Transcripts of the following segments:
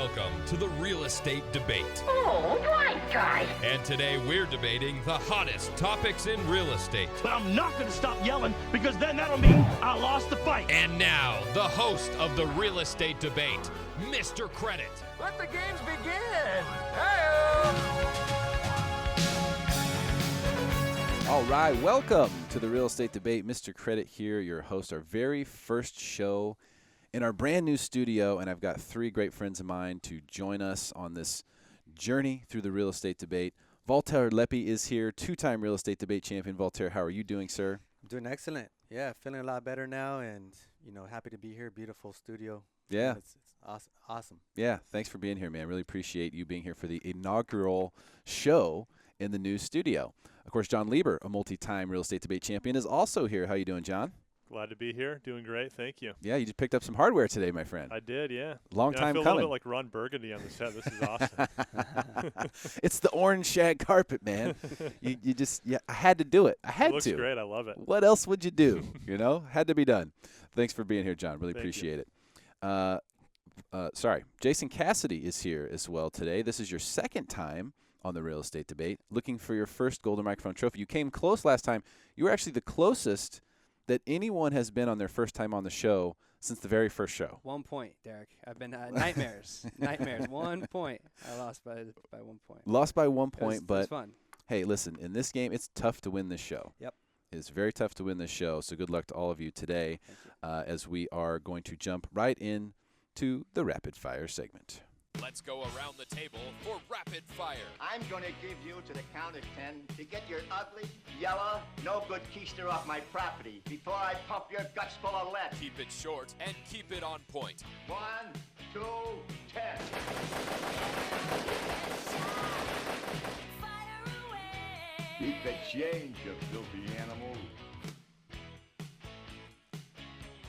Welcome to the Real Estate Debate. Oh, right, guys. And today we're debating the hottest topics in real estate. But I'm not going to stop yelling because then that'll mean I lost the fight. And now, the host of the Real Estate Debate, Mr. Credit. Let the games begin. Hey-o. All right, welcome to the Real Estate Debate. Mr. Credit here, your host, our very first show in our brand new studio, and I've got three great friends of mine to join us on this journey through the real estate debate. Voltaire Lepi is here, two-time real estate debate champion. Voltaire, how are you doing, sir? I'm doing excellent. Yeah, feeling a lot better now, and happy to be here. Beautiful studio. Yeah. It's awesome. Yeah, thanks for being here, man. Really appreciate you being here for the inaugural show in the new studio. Of course, John Lieber, a multi-time real estate debate champion, is also here. How you doing, John? Glad to be here. Doing great. Thank you. Yeah, you just picked up some hardware today, my friend. I did, yeah. Long time I feel coming. a little bit like Ron Burgundy on the set. This is awesome. It's the orange shag carpet, man. I had to do it. I had It looks to. great. I love it. What else would you do? Had to be done. Thanks for being here, John. Really Thank appreciate it. Jason Cassidy is here as well today. This is your second time on the Real Estate Debate, looking for your first Golden Microphone Trophy. You came close last time. You were actually the closest that anyone has been on their first time on the show since the very first show. 1 point, Derek. I've been nightmares. 1 point. I lost by 1 point. Lost by 1 point, it was fun. Hey, listen, in this game, it's tough to win this show. Yep. It's very tough to win this show, so good luck to all of you today as we are going to jump right in to the rapid fire segment. Let's go around the table for rapid fire. I'm going to give you to the count of 10 to get your ugly, yellow, no good keister off my property before I pump your guts full of lead. Keep it short and keep it on point. 1, 2, 10. Keep the change, you filthy animal.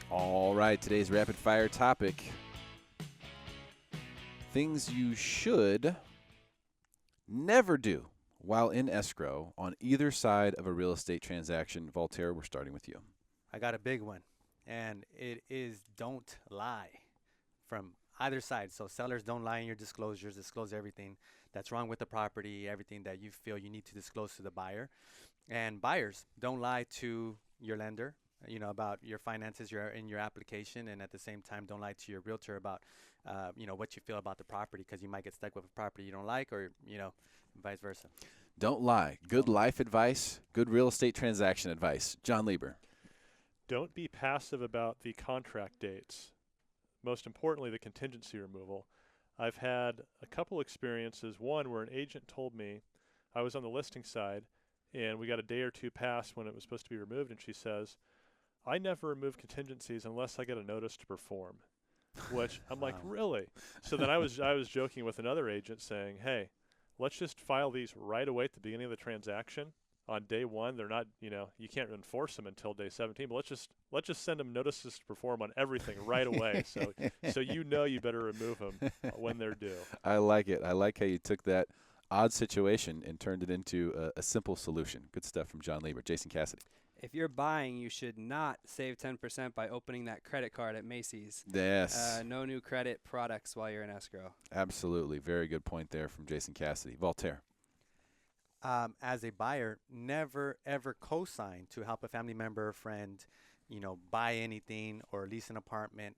All right, today's rapid fire topic. Things you should never do while in escrow on either side of a real estate transaction. Voltaire, we're starting with you. I got a big one, and it is don't lie from either side. So sellers, don't lie in your disclosures. Disclose everything that's wrong with the property, everything that you feel you need to disclose to the buyer. And buyers, don't lie to your lender, about your finances in your application, and at the same time, don't lie to your realtor about, what you feel about the property, because you might get stuck with a property you don't like, or, vice versa. Don't lie. Good life advice, good real estate transaction advice. John Lieber. Don't be passive about the contract dates. Most importantly, the contingency removal. I've had a couple experiences. One where an agent told me, I was on the listing side, and we got a day or two past when it was supposed to be removed, and she says, I never remove contingencies unless I get a notice to perform, which I'm like, really? So then I was joking with another agent saying, hey, let's just file these right away at the beginning of the transaction. On day one, they're not, you can't enforce them until day 17, but let's just send them notices to perform on everything right away. So you better remove them when they're due. I like it. I like how you took that odd situation and turned it into a simple solution. Good stuff from John Lieber. Jason Cassidy. If you're buying, you should not save 10% by opening that credit card at Macy's. Yes. No new credit products while you're in escrow. Absolutely. Very good point there from Jason Cassidy. Voltaire. As a buyer, never, ever co-sign to help a family member or friend, buy anything or lease an apartment,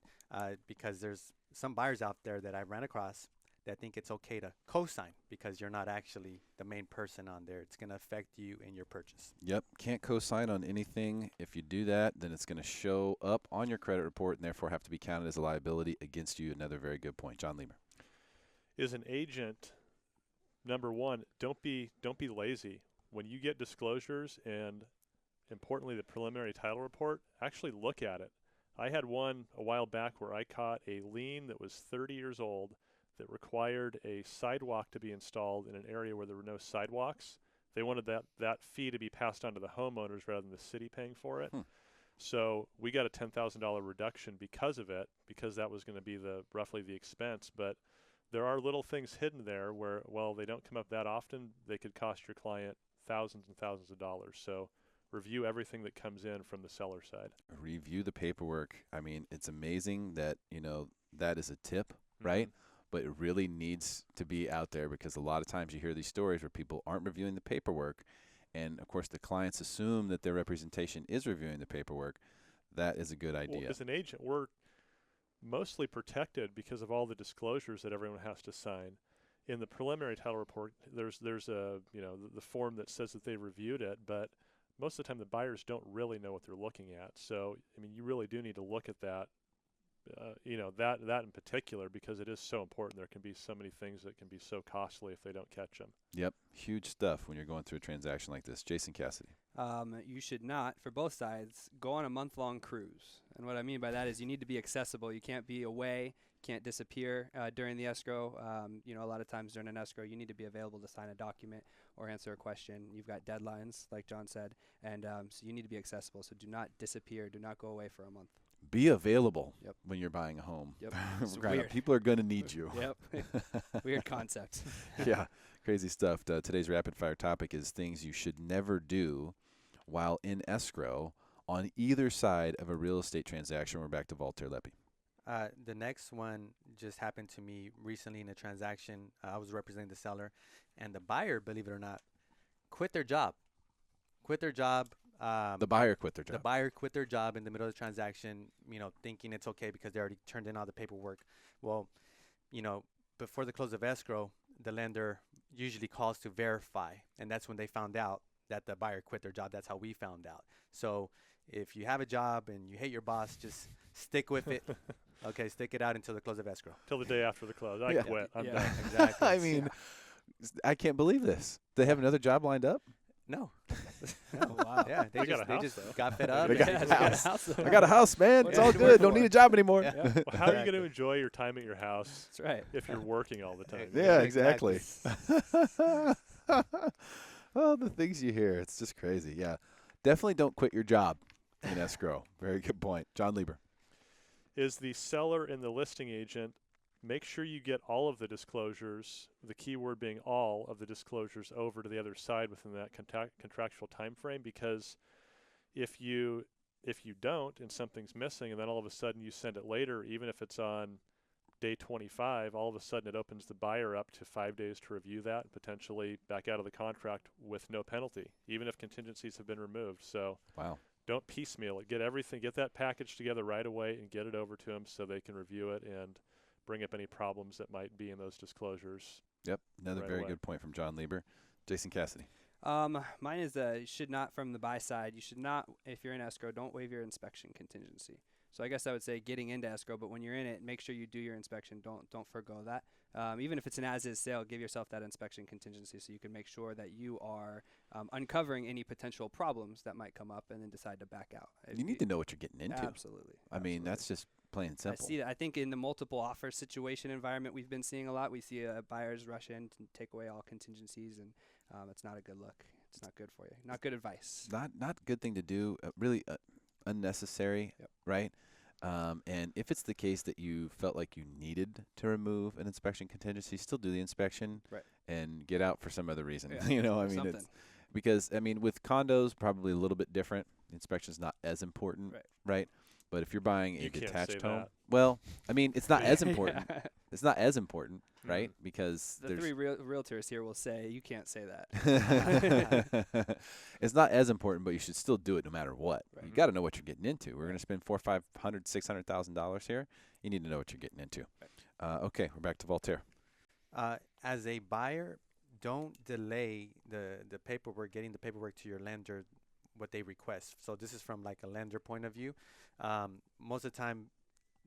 because there's some buyers out there that I ran across that think it's okay to co-sign because you're not actually the main person on there. It's going to affect you in your purchase. Yep. Can't co-sign on anything. If you do that, then it's going to show up on your credit report and therefore have to be counted as a liability against you. Another very good point. John Lieber. Is an agent, number one, don't be lazy. When you get disclosures and, importantly, the preliminary title report, actually look at it. I had one a while back where I caught a lien that was 30 years old that required a sidewalk to be installed in an area where there were no sidewalks. They wanted that fee to be passed on to the homeowners rather than the city paying for it. So we got a $10,000 reduction because of it, because that was going to be roughly the expense. But there are little things hidden there where, while they don't come up that often, they could cost your client thousands and thousands of dollars. So review everything that comes in from the seller side. Review the paperwork. I mean, it's amazing that, that is a tip, right? but it really needs to be out there because a lot of times you hear these stories where people aren't reviewing the paperwork. And, of course, the clients assume that their representation is reviewing the paperwork. That is a good idea. Well, as an agent, we're mostly protected because of all the disclosures that everyone has to sign. In the preliminary title report, there's a the form that says that they reviewed it, but most of the time the buyers don't really know what they're looking at. So, I mean, you really do need to look at that. That in particular, because it is so important. There can be so many things that can be so costly if they don't catch them. Yep, huge stuff when you're going through a transaction like this. Jason Cassidy. You should not, for both sides, go on a month-long cruise. And what I mean by that is you need to be accessible. You can't be away, can't disappear during the escrow. A lot of times during an escrow, you need to be available to sign a document or answer a question. You've got deadlines, like John said, and so you need to be accessible. So do not disappear. Do not go away for a month. Be available Yep. when you're buying a home. Yep. It's Right, weird. people are going to need you. Yep. Weird concept. Yeah, crazy stuff. Today's rapid-fire topic is things you should never do while in escrow on either side of a real estate transaction. We're back to Voltaire Leppi. The next one just happened to me recently in a transaction. I was representing the seller, and the buyer, believe it or not, quit their job. The buyer quit their job. The buyer quit their job in the middle of the transaction, thinking it's okay because they already turned in all the paperwork. Well, before the close of escrow, the lender usually calls to verify, and that's when they found out that the buyer quit their job. That's how we found out. So if you have a job and you hate your boss, just stick with it. Okay, stick it out until the close of escrow. Till the day after the close. I Yeah. quit. I'm Yeah. done. Exactly. I mean, I can't believe this. They have another job lined up? No. Oh, wow. Yeah, They got a house, just though. got fed up. They got and- a house. I got a house, man. What It's do all you work good. Don't for? need a job anymore. Yeah. Well, how are you going Exactly. to enjoy your time at your house That's right. if you're working all the time? Yeah, Exactly. exactly. Oh, the things you hear. It's just crazy. Yeah. Definitely don't quit your job in escrow. Very good point. John Lieber. Is the seller and the listing agent, make sure you get all of the disclosures, the key word being all of the disclosures, over to the other side within that contractual time frame, because if you don't and something's missing and then all of a sudden you send it later, even if it's on day 25, all of a sudden it opens the buyer up to 5 days to review that and potentially back out of the contract with no penalty, even if contingencies have been removed. So Wow. don't piecemeal it. Get that package together right away and get it over to them so they can review it and bring up any problems that might be in those disclosures. Yep. Another Right very away. good point from John Lieber. Jason Cassidy. Mine is should not, from the buy side, you should not, if you're in escrow, don't waive your inspection contingency. So I guess I would say getting into escrow, but when you're in it, make sure you do your inspection. Don't forgo that. Even if it's an as-is sale, give yourself that inspection contingency so you can make sure that you are uncovering any potential problems that might come up and then decide to back out. You need to know what you're getting into. Absolutely. I mean, that's just plain and simple. I see that. I think in the multiple offer situation environment we've been seeing a lot, we see buyers rush in to take away all contingencies, and it's not a good look. It's not good for you. Not good advice. Not a good thing to do. Really unnecessary, Yep. right? And if it's the case that you felt like you needed to remove an inspection contingency, still do the inspection Right. and get out for some other reason. Yeah, You know, I or mean, it's something. because with condos, probably a little bit different. The inspection's not as important, right? But if you're buying a You can't say detached home, that. well, I mean, it's not as important. Yeah. It's not as important, right? Because The there's three realtors here will say you can't say that. it's not as important, but you should still do it no matter what. Right. You got to know what you're getting into. We're going to spend $400,000, $500,000, $600,000 here. You need to know what you're getting into. Okay, we're back to Voltaire. As a buyer, don't delay the paperwork, getting the paperwork to your lender, what they request. So this is from like a lender point of view. Most of the time,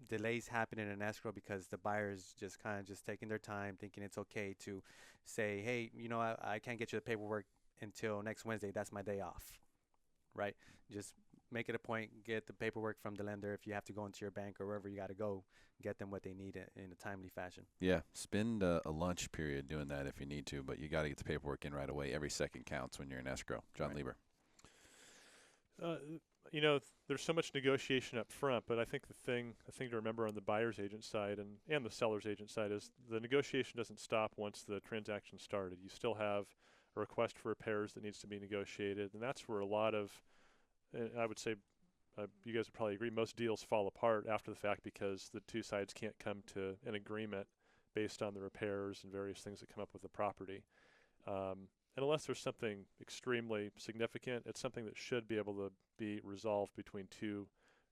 delays happen in an escrow because the buyer is just kind of just taking their time, thinking it's okay to say, hey, I can't get you the paperwork until next Wednesday. That's my day off, right? Just make it a point, get the paperwork from the lender. If you have to go into your bank or wherever you got to go, get them what they need in a timely fashion. Yeah, spend a lunch period doing that if you need to, but you got to get the paperwork in right away. Every second counts when you're in escrow. John Right. Lieber. There's so much negotiation up front, but I think the thing to remember on the buyer's agent side and the seller's agent side is the negotiation doesn't stop once the transaction started. You still have a request for repairs that needs to be negotiated, and that's where a lot of, I would say, you guys would probably agree, most deals fall apart after the fact because the two sides can't come to an agreement based on the repairs and various things that come up with the property. And unless there's something extremely significant, it's something that should be able to be resolved between two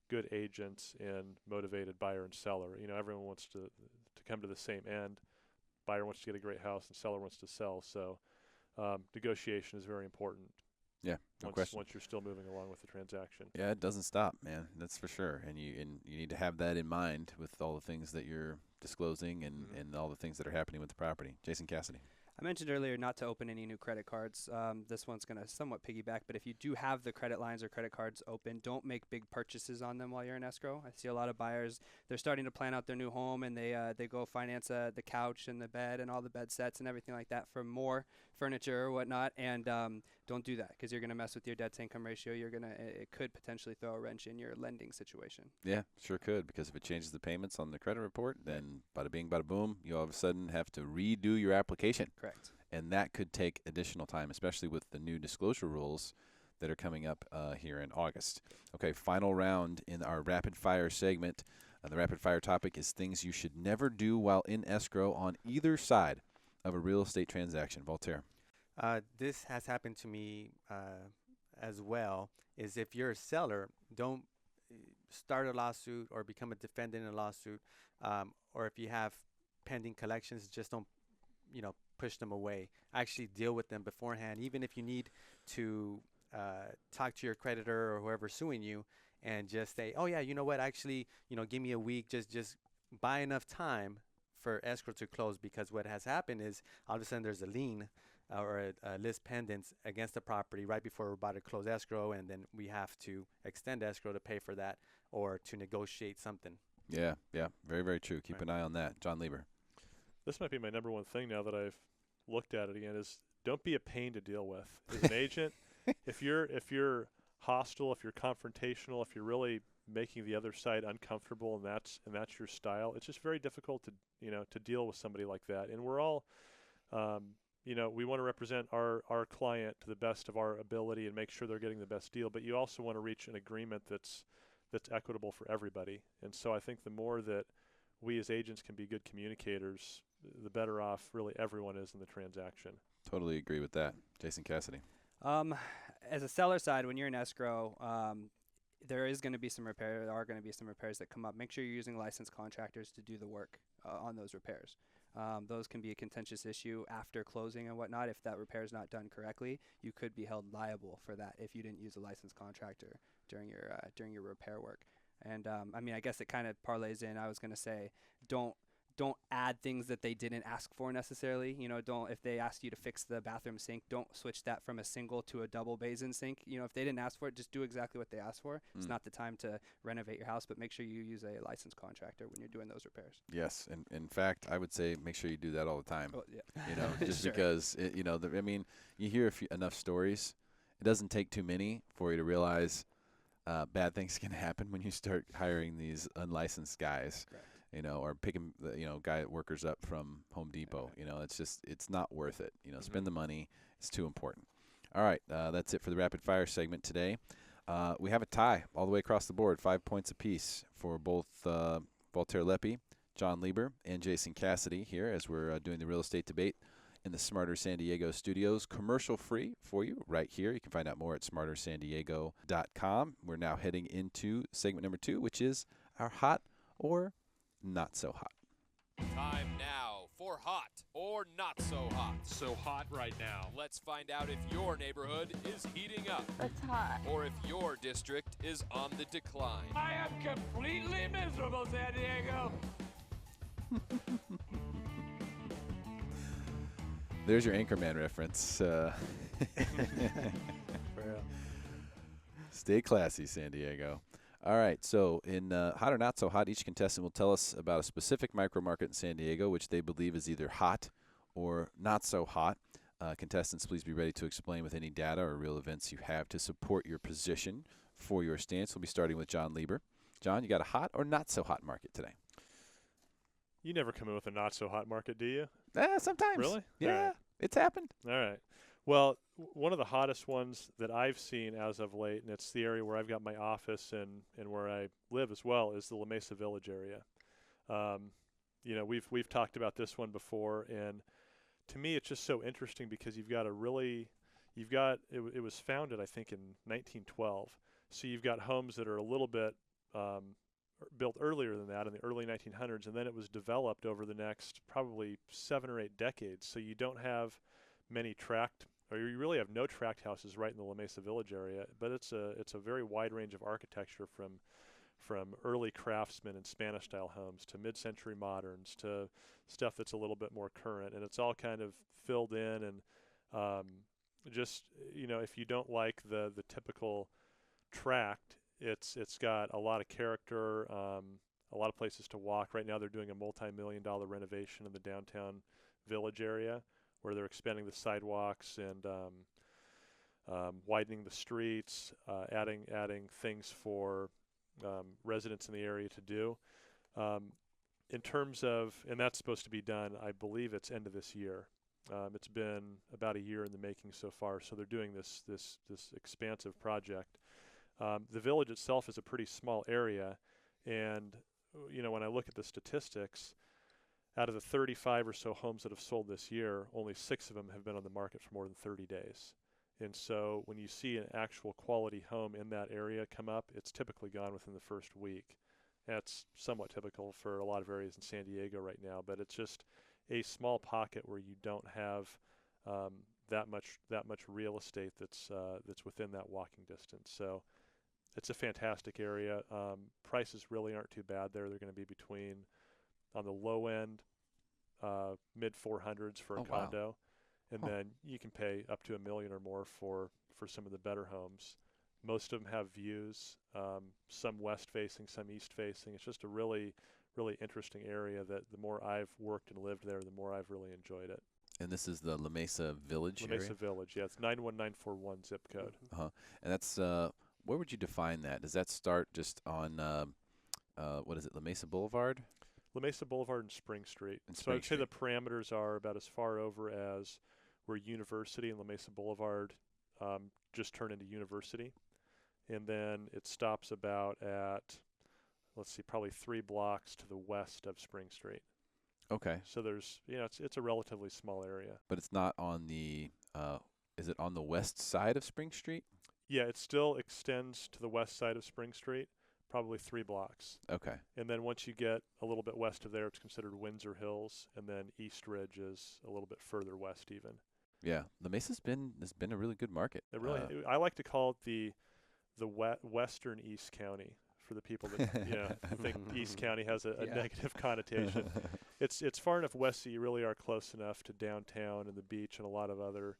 good agents and motivated buyer and seller. You know, everyone wants to come to the same end. Buyer wants to get a great house and seller wants to sell. So negotiation is very important. Yeah, no question. Once you're still moving along with the transaction. Yeah, it doesn't stop, man. That's for sure. And you need to have that in mind with all the things that you're disclosing and all the things that are happening with the property. Jason Cassidy. I mentioned earlier not to open any new credit cards. This one's going to somewhat piggyback, but if you do have the credit lines or credit cards open, don't make big purchases on them while you're in escrow. I see a lot of buyers, they're starting to plan out their new home, and they go finance the couch and the bed and all the bed sets and everything like that for more furniture or whatnot, and don't do that because you're going to mess with your debt-to-income ratio. It could potentially throw a wrench in your lending situation. Yeah, sure could, because if it changes the payments on the credit report, then bada bing, bada boom, you all of a sudden have to redo your application. Correct. And that could take additional time, especially with the new disclosure rules that are coming up here in August. Okay, final round in our rapid fire segment. The rapid fire topic is things you should never do while in escrow on either side of a real estate transaction. Voltaire. This has happened to me as well, is if you're a seller, don't start a lawsuit or become a defendant in a lawsuit, or if you have pending collections, just don't, push them away. Actually deal with them beforehand, even if you need to talk to your creditor or whoever's suing you and just say, oh yeah, you know what, actually, give me a week, just buy enough time for escrow to close, because what has happened is all of a sudden there's a lien or a list pendants against the property right before we're about to close escrow, and then we have to extend escrow to pay for that or to negotiate something. Yeah, very, very true. Keep an eye on that. John Lieber. This might be my number one thing now that I've looked at it again, is don't be a pain to deal with as an agent. If you're hostile, if you're confrontational, if you're really making the other side uncomfortable, and that's your style, it's just very difficult to deal with somebody like that. And we're all we want to represent our client to the best of our ability and make sure they're getting the best deal, but you also want to reach an agreement that's equitable for everybody. And so I think the more that we as agents can be good communicators, the better off really everyone is in the transaction. Totally agree with that. Jason Cassidy. As a seller side, when you're in escrow, there are going to be some repairs that come up. Make sure you're using licensed contractors to do the work on those repairs. Those can be a contentious issue after closing and whatnot. If that repair is not done correctly, you could be held liable for that if you didn't use a licensed contractor during your repair work. And I guess it kind of parlays in. I was going to say, don't add things that they didn't ask for necessarily. If they ask you to fix the bathroom sink, don't switch that from a single to a double basin sink. If they didn't ask for it, just do exactly what they asked for. It's not the time to renovate your house, but make sure you use a licensed contractor when you're doing those repairs. Yes, and in fact, I would say make sure you do that all the time. Oh, yeah. Just sure. because you hear enough stories. It doesn't take too many for you to realize bad things can happen when you start hiring these unlicensed guys. Correct. Or picking workers up from Home Depot. It's not worth it. Spend the money. It's too important. All right, that's it for the rapid fire segment today. We have a tie all the way across the board, 5 points apiece for both Voltaire Leppi, John Lieber, and Jason Cassidy here as we're doing the real estate debate in the Smarter San Diego studios, commercial free for you right here. You can find out more at smartersandiego.com. We're now heading into segment number 2, which is our hot or not so hot. Time now for hot or not so hot. So hot right now. Let's find out if your neighborhood is heating up It's hot. or if your district is on the decline. I am completely miserable, San Diego. There's your Anchorman reference. For real. Stay classy, San Diego. All right, so in Hot or Not So Hot, each contestant will tell us about a specific micro market in San Diego, which they believe is either hot or not so hot. Contestants, please be ready to explain with any data or real events you have to support your position for your stance. We'll be starting with John Lieber. John, you got a hot or not so hot market today? You never come in with a not so hot market, do you? Sometimes. Really? Yeah, All right. It's happened. All right. Well, one of the hottest ones that I've seen as of late, and it's the area where I've got my office and where I live as well, is the La Mesa Village area. you know, we've talked about this one before, and to me, it's just so interesting because it was founded, I think, in 1912. So you've got homes that are a little bit built earlier than that in the early 1900s, and then it was developed over the next probably 7 or 8 decades. So you don't have many you really have no tract houses right in the La Mesa Village area, but it's a very wide range of architecture from early craftsman and Spanish-style homes to mid-century moderns to stuff that's a little bit more current, and it's all kind of filled in and just, you know, if you don't like the typical tract, it's got a lot of character, a lot of places to walk. Right now they're doing a multi-million-dollar renovation in the downtown Village area where they're expanding the sidewalks and widening the streets, adding things for residents in the area to do. In terms of, and that's supposed to be done, I believe it's end of this year. It's been about a year in the making so far, so they're doing this expansive project. The village itself is a pretty small area, and you know, when I look at the statistics, out of the 35 or so homes that have sold this year, only 6 of them have been on the market for more than 30 days. And so when you see an actual quality home in that area come up, it's typically gone within the first week. That's somewhat typical for a lot of areas in San Diego right now, but it's just a small pocket where you don't have that much real estate that's within that walking distance. So it's a fantastic area. Prices really aren't too bad there. They're going to be between, on the low end, mid 400s for a condo. Wow. And then you can pay up to $1 million or more for some of the better homes. Most of them have views, some west facing, some east facing. It's just a really, really interesting area that the more I've worked and lived there, the more I've really enjoyed it. And this is the La Mesa Village area? La Mesa Village, yeah. It's 91941 zip code. Uh-huh. And that's, where would you define that? Does that start just on, what is it, La Mesa Boulevard? La Mesa Boulevard and Spring Street. And So I'd say the parameters are about as far over as where University and La Mesa Boulevard just turn into University. And then it stops about at, let's see, probably 3 blocks to the west of Spring Street. Okay. So there's, you know, it's a relatively small area. But it's not on the, is it on the west side of Spring Street? Yeah, it still extends to the west side of Spring Street, probably 3 blocks. Okay. And then once you get a little bit west of there, it's considered Windsor Hills, and then East Ridge is a little bit further west even. Yeah, La Mesa's been a really good market. It really, I like to call it the western East County for the people that think East County has a negative connotation. It's far enough west that you really are close enough to downtown and the beach and a lot of other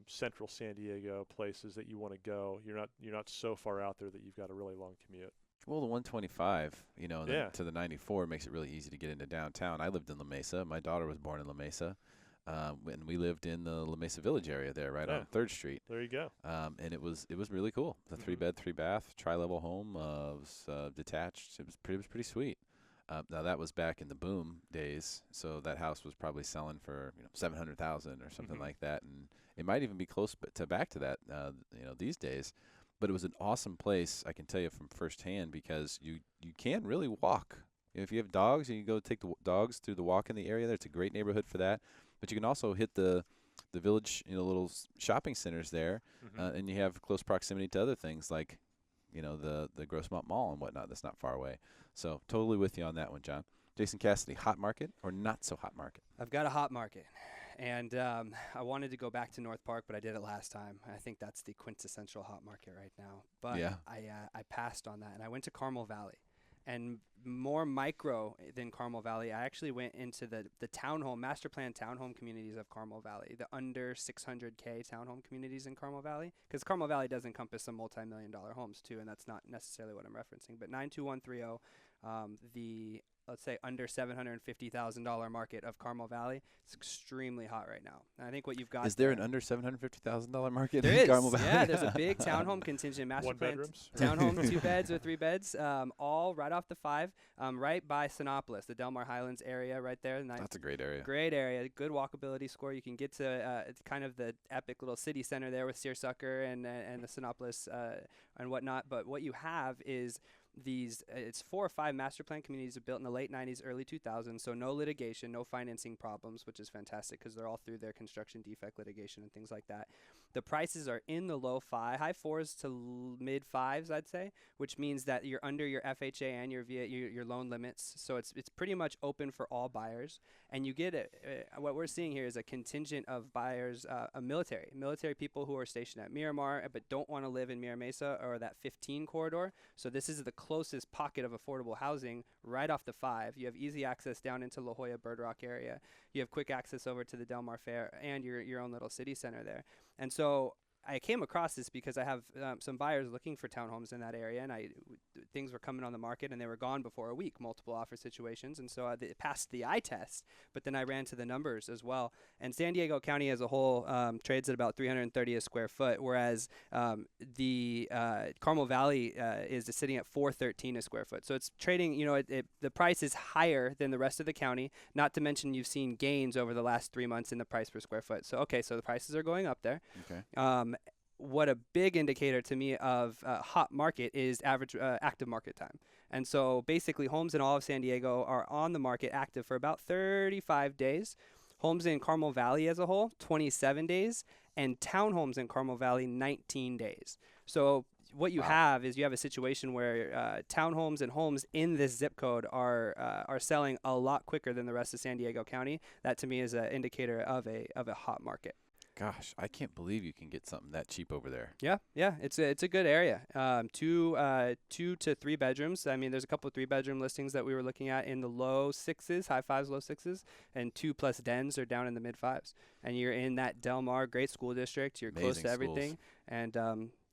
central San Diego places that you want to go. You're not so far out there that you've got a really long commute. Well, the 125, to the 94 makes it really easy to get into downtown. I lived in La Mesa. My daughter was born in La Mesa. And we lived in the La Mesa Village area there, right on 3rd Street. There you go. And it was really cool. The 3-bed, 3-bath, tri-level home, was detached. It was pretty sweet. Now that was back in the boom days, so that house was probably selling for $700,000 or something like that, and it might even be close to back to that these days. But it was an awesome place, I can tell you from firsthand, because you can really walk. If you have dogs, you can go take the dogs through the walk in the area there. It's a great neighborhood for that. But you can also hit the village, little shopping centers there, and you have close proximity to other things like, the Grossmont Mall and whatnot. That's not far away. So totally with you on that one, John. Jason Cassidy, hot market or not so hot market? I've got a hot market, and I wanted to go back to North Park, but I did it last time. I think that's the quintessential hot market right now. But yeah. I passed on that, and I went to Carmel Valley. And more micro than Carmel Valley, I actually went into the master plan townhome communities of Carmel Valley, the under 600K townhome communities in Carmel Valley, because Carmel Valley does encompass some multi-million-dollar homes too, and that's not necessarily what I'm referencing. But 92130, the let's say under $750,000 market of Carmel Valley, it's extremely hot right now. And I think what you've got is there an under $750,000 market there in is. Carmel Valley? Yeah, there's a big townhome contingent, master plan townhome, 2 beds or 3 beds, all right off the 5, right by Sinopolis, the Del Mar Highlands area, right there. That's a great area. Great area, good walkability score. You can get to kind of the epic little city center there with Searsucker and the Sinopolis and whatnot. But what you have is these it's 4 or 5 master plan communities are built in the late 90s, early 2000s, so no litigation, no financing problems, which is fantastic because they're all through their construction defect litigation and things like that. The prices are in the high 4s to mid 5s, I'd say, which means that you're under your FHA and your loan limits, so it's pretty much open for all buyers. And you get what we're seeing here is a contingent of buyers, military people who are stationed at Miramar but don't want to live in Mira Mesa or that 15 corridor. So this is the closest pocket of affordable housing right off the 5. You have easy access down into La Jolla Bird Rock area. You have quick access over to the Del Mar Fair and your own little city center there. And so I came across this because I have some buyers looking for townhomes in that area, and things were coming on the market, and they were gone before a week, multiple offer situations, and so it passed the eye test, but then I ran to the numbers as well. And San Diego County as a whole trades at about $330 a square foot, whereas the Carmel Valley is sitting at $413 a square foot. So it's trading, the price is higher than the rest of the county, not to mention you've seen gains over the last 3 months in the price per square foot. So the prices are going up there. Okay. What a big indicator to me of hot market is average active market time. And so basically homes in all of San Diego are on the market active for about 35 days. Homes in Carmel Valley as a whole, 27 days. And townhomes in Carmel Valley, 19 days. So what you have is you have a situation where townhomes and homes in this zip code are selling a lot quicker than the rest of San Diego County. That to me is an indicator of a hot market. Gosh, I can't believe you can get something that cheap over there. Yeah, it's a good area. 2 to 3 bedrooms. I mean, there's a couple of 3-bedroom listings that we were looking at in the low 6s, high 5s, low 6s, and 2+ dens are down in the mid 5s. And you're in that Del Mar great school district. You're close to everything, and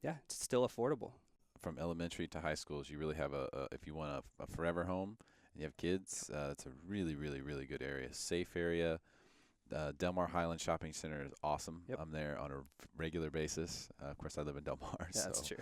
it's still affordable. From elementary to high schools, you really have if you want a forever home and you have kids, it's a really, really, really good area. Safe area. Del Mar Highland Shopping Center is awesome. Yep. I'm there on a regular basis. Of course, I live in Del Mar. Yeah, so. that's true.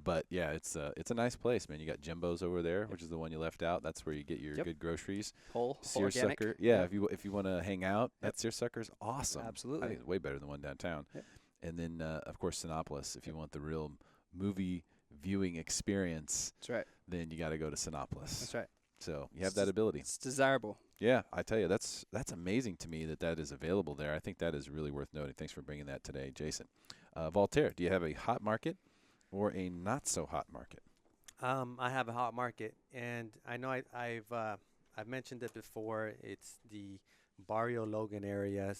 But yeah, it's a nice place, man. You got Jimbo's over there, which is the one you left out. That's where you get your good groceries. Whole Searsucker. organic. Yeah, if you want to hang out, that Searsucker's awesome. Absolutely. I think it's way better than one downtown. Yep. And then of course Sinopolis. If you want the real movie viewing experience, That's right. then you got to go to Sinopolis. That's right. So you have that ability. It's desirable. Yeah, I tell you, that's amazing to me that is available there. I think that is really worth noting. Thanks for bringing that today, Jason. Voltaire, do you have a hot market or a not so hot market? I have a hot market, and I know I've mentioned it before. It's the Barrio Logan area,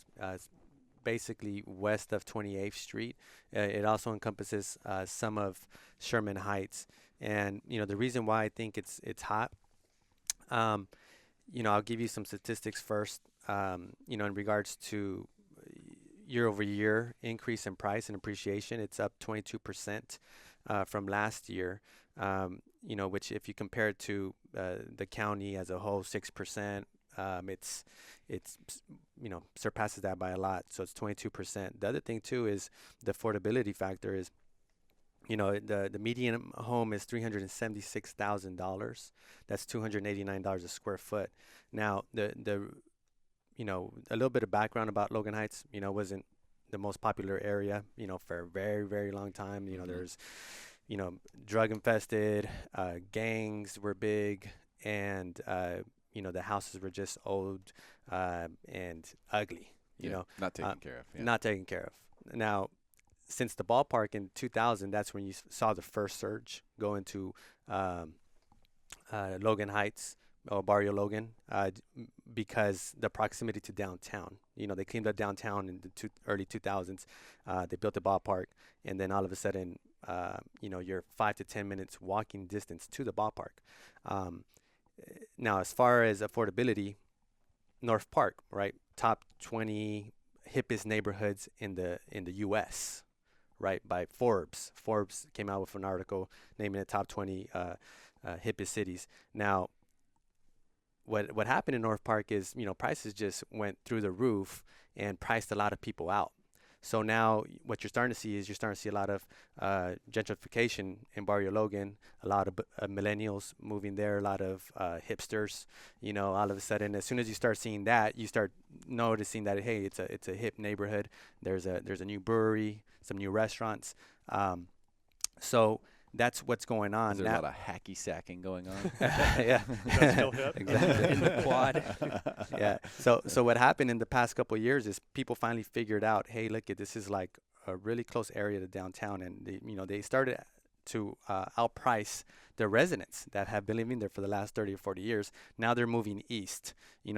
basically west of 28th Street. It also encompasses some of Sherman Heights, and the reason why I think it's hot. I'll give you some statistics first. In regards to year-over-year increase in price and appreciation, it's up 22% from last year. Which if you compare it to the county as a whole, 6%, it's surpasses that by a lot. So it's 22%. The other thing too is the affordability factor is. The median home is $376,000. That's $289 a square foot. Now, a little bit of background about Logan Heights, wasn't the most popular area, for a very, very long time. There's, drug infested, gangs were big, and, the houses were just old and ugly, Not taken care of. Yeah. Not taken care of. Now, since the ballpark in 2000, that's when you saw the first surge go into Logan Heights or Barrio Logan because the proximity to downtown. They cleaned up downtown in the early 2000s. They built the ballpark, and then all of a sudden, you're 5 to 10 minutes walking distance to the ballpark. Now, as far as affordability, North Park, right, top 20 hippest neighborhoods in the U.S., right, by Forbes. Forbes came out with an article naming it top 20 hippest cities. Now, what happened in North Park is, prices just went through the roof and priced a lot of people out. So now what you're starting to see is a lot of gentrification in Barrio Logan, a lot of millennials moving there, a lot of hipsters. All of a sudden, as soon as you start seeing that, you start noticing that, hey, it's a hip neighborhood. There's a new brewery, some new restaurants. So that's what's going on. Is there now. a lot of hacky sacking going on? Yeah. Is that still hip? Exactly. In the quad. Yeah. So what happened in the past couple of years is people finally figured out, hey, look, this is like a really close area to downtown, and they started to outprice the residents that have been living there for the last 30 or 40 years. Now they're moving east,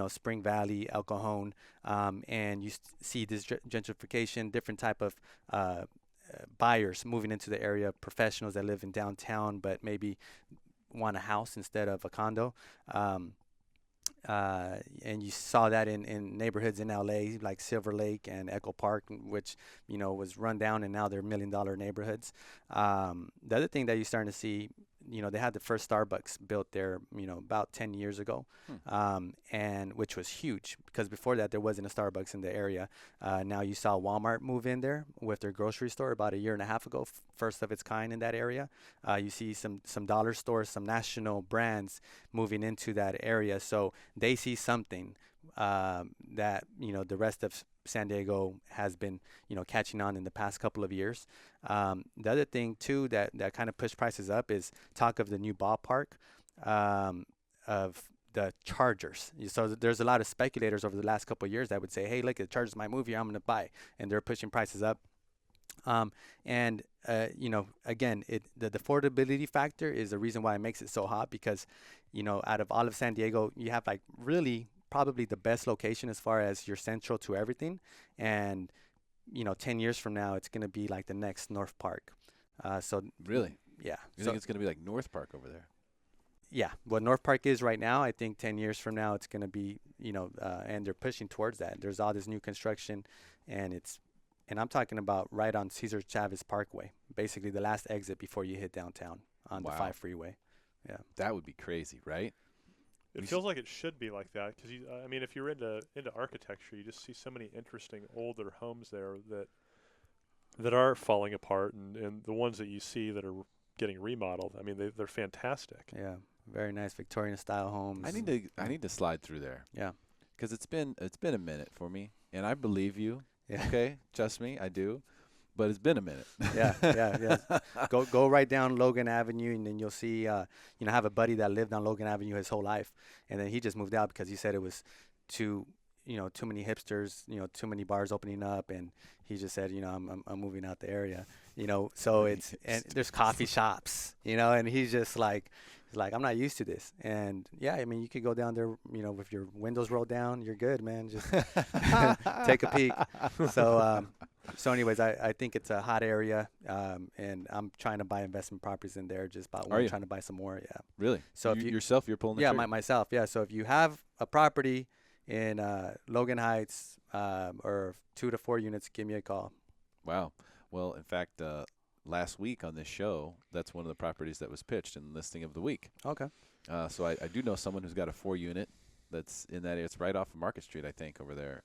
Spring Valley, El Cajon, and you see this gentrification, different type of buyers moving into the area, professionals that live in downtown but maybe want a house instead of a condo. And you saw that in neighborhoods in LA like Silver Lake and Echo Park, which was run down, and now they're $1 million neighborhoods. The other thing that you're starting to see, they had the first Starbucks built there, about 10 years ago, and which was huge because before that there wasn't a Starbucks in the area. Now you saw Walmart move in there with their grocery store about 1.5 years ago, first of its kind in that area. You see some dollar stores, some national brands moving into that area, so they see something that the rest of San Diego has been catching on in the past couple of years. The other thing too that kind of pushed prices up is talk of the new ballpark of the Chargers. So there's a lot of speculators over the last couple of years that would say, hey, look, the Chargers might move here, I'm going to buy, and they're pushing prices up. Again, the affordability factor is the reason why it makes it so hot, because out of all of San Diego, you have like really probably the best location as far as you're central to everything, and 10 years from now it's going to be like the next North Park. So really, yeah, you think it's going to be like North Park over there? Yeah, what North Park is right now, I think 10 years from now it's going to be, and they're pushing towards that. There's all this new construction, and I'm talking about right on Cesar Chavez Parkway, basically the last exit before you hit downtown on the 5 freeway. Yeah, that would be crazy, right? It feels like it should be like that because if you're into architecture, you just see so many interesting older homes there that are falling apart, and the ones that you see that are getting remodeled, I mean, they're fantastic. Yeah, very nice Victorian style homes. I need to slide through there. Yeah, because it's been a minute for me, and I believe you. Yeah. Okay, trust me, I do. But it's been a minute. Yeah. Go right down Logan Avenue, and then you'll see. I have a buddy that lived on Logan Avenue his whole life, and then he just moved out because he said it was too many hipsters, too many bars opening up, and he just said, I'm moving out the area, So it's and there's coffee shops, and he's just like. He's like, I'm not used to this. And, yeah, I mean, you could go down there, with your windows rolled down. You're good, man. Just take a peek. So anyways, I think it's a hot area, and I'm trying to buy investment properties in there. Just bought one, trying to buy some more, yeah. Really? So you're pulling the trigger? Yeah, myself, yeah. So if you have a property in Logan Heights or 2 to 4 units, give me a call. Wow. Well, in fact, last week on this show, that's one of the properties that was pitched in the listing of the week. Okay. So I do know someone who's got a 4-unit that's in that area. It's right off of Market Street, I think, over there.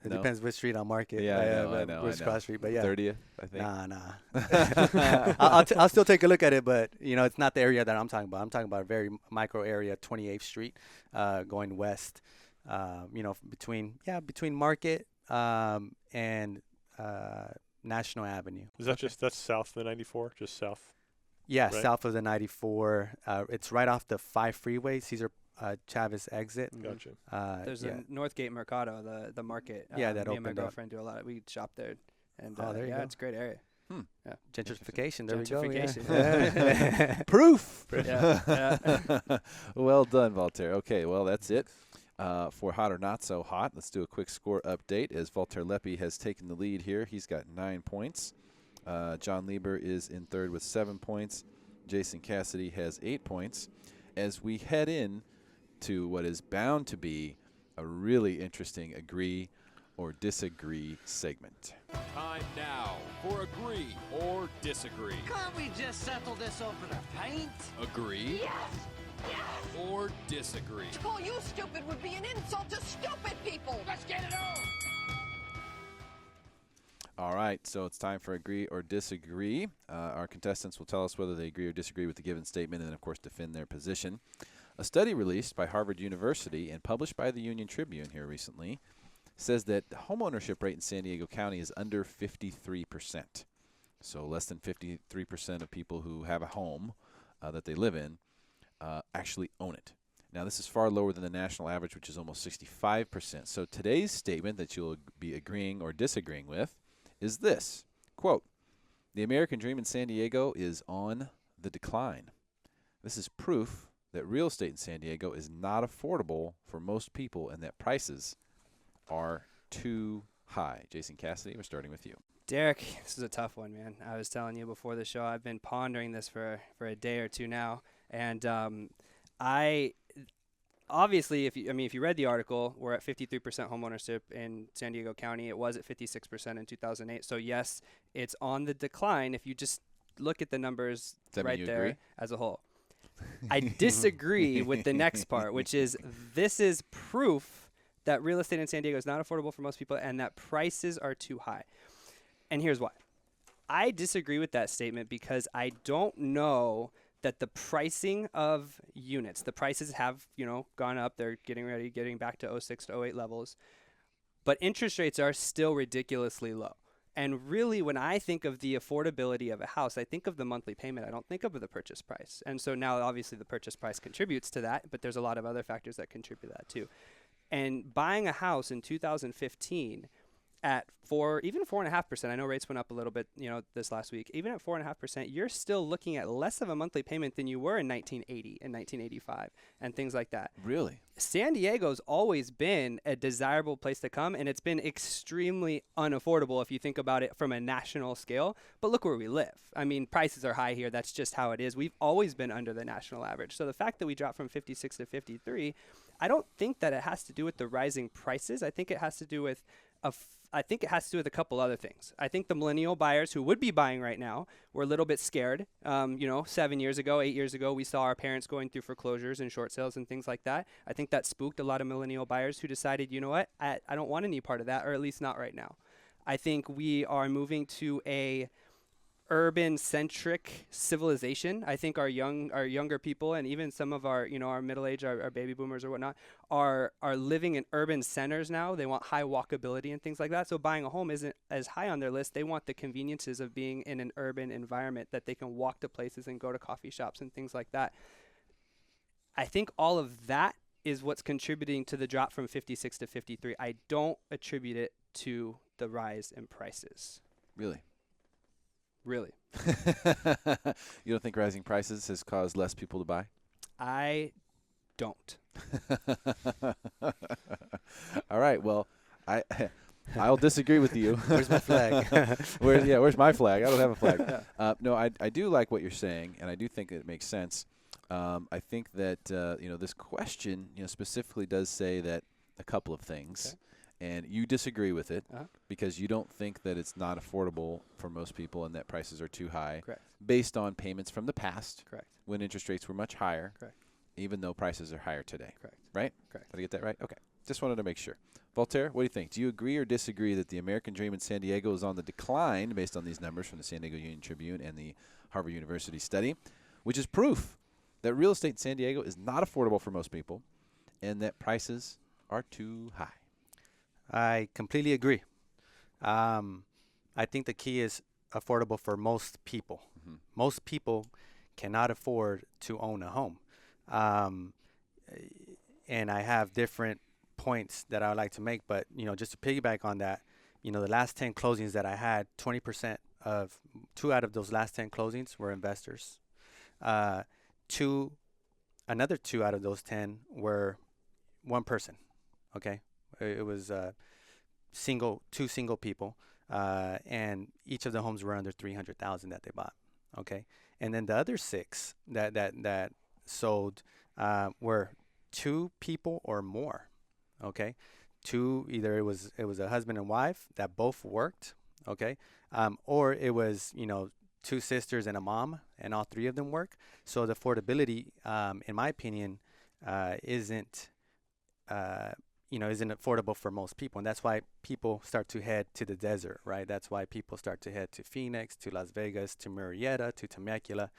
It depends which street on Market. Yeah, I know. Which cross street, but yeah. 30th, I think. Nah. I'll still take a look at it, but, it's not the area that I'm talking about. I'm talking about a very micro area, 28th Street, going west, between Market and National Avenue. Is that that's south of the 94? Just south? Yeah, right? South of the 94. It's right off the 5 freeway, Cesar Chavez exit. Gotcha. There's a Northgate Mercado, the market. That me and my opened up. girlfriend do a lot. We shop there, and there you go. it's a great area. Yeah. Gentrification. There we go. Yeah. Proof. Yeah. Well done, Voltaire. Okay, well, that's it. For Hot or Not So Hot, let's do a quick score update as Voltaire Leppi has taken the lead here. He's got 9 points. John Lieber is in third with 7 points. Jason Cassidy has 8 points. As we head in to what is bound to be a really interesting agree or disagree segment. Time now for agree or disagree. Can't we just settle this over the paint? Agree or disagree. To call you stupid would be an insult to stupid people. Let's get it on! All right, so it's time for agree or disagree. Our contestants will tell us whether they agree or disagree with the given statement and, of course, defend their position. A study released by Harvard University and published by the Union Tribune here recently says that the homeownership rate in San Diego County is under 53%. so less than 53% of people who have a home that they live in actually own it. Now, this is far lower than the national average, which is almost 65%. So today's statement that you'll be agreeing or disagreeing with is this, quote, "The American dream in San Diego is on the decline. This is proof that real estate in San Diego is not affordable for most people and that prices are too high." Jason Cassidy, we're starting with you. Derek, this is a tough one, man. I was telling you before the show, I've been pondering this for a day or two now, and obviously, if you read the article, we're at 53% homeownership in San Diego County. It was at 56% in 2008. So yes, it's on the decline if you just look at the numbers right there agree? as a whole. I disagree with the next part, which is this is proof that real estate in San Diego is not affordable for most people and that prices are too high. And here's why. I disagree with that statement because I don't know that the pricing of units, the prices have, gone up. They're getting back to 06 to 08 levels. But interest rates are still ridiculously low. And really, when I think of the affordability of a house, I think of the monthly payment. I don't think of the purchase price. And so now, obviously, the purchase price contributes to that, but there's a lot of other factors that contribute to that too. And buying a house in 2015 at even 4.5%, I know rates went up a little bit, this last week. Even at 4.5%, you're still looking at less of a monthly payment than you were in 1980 and 1985 and things like that. Really? San Diego's always been a desirable place to come, and it's been extremely unaffordable if you think about it from a national scale. But look where we live. I mean, prices are high here. That's just how it is. We've always been under the national average. So the fact that we dropped from 56 to 53, I don't think that it has to do with the rising prices. I think it has to do with a couple other things. I think the millennial buyers who would be buying right now were a little bit scared. 7 years ago, 8 years ago, we saw our parents going through foreclosures and short sales and things like that. I think that spooked a lot of millennial buyers who decided, you know what, I don't want any part of that, or at least not right now. I think we are moving to a urban-centric civilization. I think our younger people and even some of our middle age, our baby boomers or whatnot, are living in urban centers now. They want high walkability and things like that. So buying a home isn't as high on their list. They want the conveniences of being in an urban environment that they can walk to places and go to coffee shops and things like that. I think all of that is what's contributing to the drop from 56 to 53. I don't attribute it to the rise in prices. Really? Really. You don't think rising prices has caused less people to buy? I don't. All right. Well, I'll disagree with you. Where's my flag? Where's my flag? I don't have a flag. No, I do like what you're saying, and I do think it makes sense. I think that this question specifically does say that a couple of things. Okay. And you disagree with it because you don't think that it's not affordable for most people and that prices are too high. Correct. Based on payments from the past. Correct. When interest rates were much higher. Correct. Even though prices are higher today. Correct. Right? Correct. Did I get that right? Okay. Just wanted to make sure. Voltaire, what do you think? Do you agree or disagree that the American dream in San Diego is on the decline based on these numbers from the San Diego Union Tribune and the Harvard University study, which is proof that real estate in San Diego is not affordable for most people and that prices are too high? I completely agree. I think the key is affordable for most people. Mm-hmm. Most people cannot afford to own a home. And I have different points that I would like to make, but, just to piggyback on that, the last 10 closings that I had, 20% of 2 out of those last 10 closings were investors. Another 2 out of those 10 were one person. Okay. It was two single people, and each of the homes were under $300,000 that they bought. Okay, and then the other 6 that sold were 2 people or more. Okay, either it was a husband and wife that both worked. Okay, or it was 2 sisters and a mom, and all 3 of them work. So the affordability, in my opinion, isn't affordable for most people. And that's why people start to head to the desert, right? That's why people start to head to Phoenix, to Las Vegas, to Murrieta, to Temecula.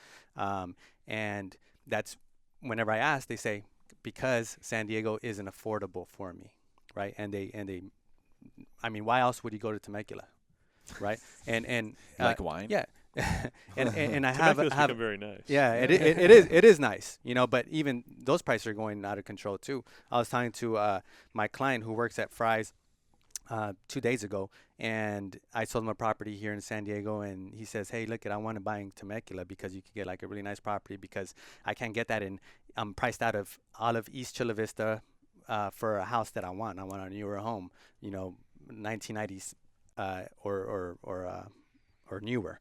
And that's whenever I ask, they say, because San Diego isn't affordable for me, right? And they, why else would you go to Temecula? right? And You like wine? Yeah. and I have Temecula's become very nice. Yeah, it is nice, you know. But even those prices are going out of control too. I was talking to my client who works at Fry's 2 days ago, and I sold him a property here in San Diego, and he says, "Hey, look, I want to buy in Temecula because you can get like a really nice property because I can't get that in. I'm priced out of all of East Chula Vista for a house that I want. I want a newer home, you know, 1990s or newer."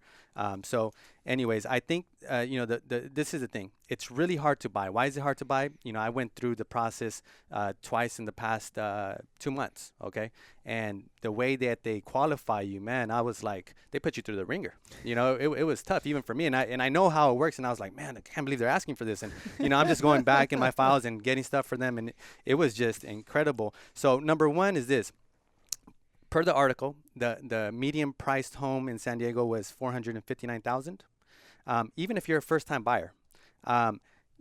So anyways, I think, you know, this is the thing. It's really hard to buy. Why is it hard to buy? You know, I went through the process twice in the past 2 months, okay? And the way that they qualify you, man, I was like, they put you through the ringer. You know, it was tough even for me. And I know how it works. And I was like, man, I can't believe they're asking for this. And, you know, I'm just going back in my files and getting stuff for them. And it was just incredible. So number one is this. Per the article, the median priced home in San Diego was $459,000. Even if you're a first-time buyer,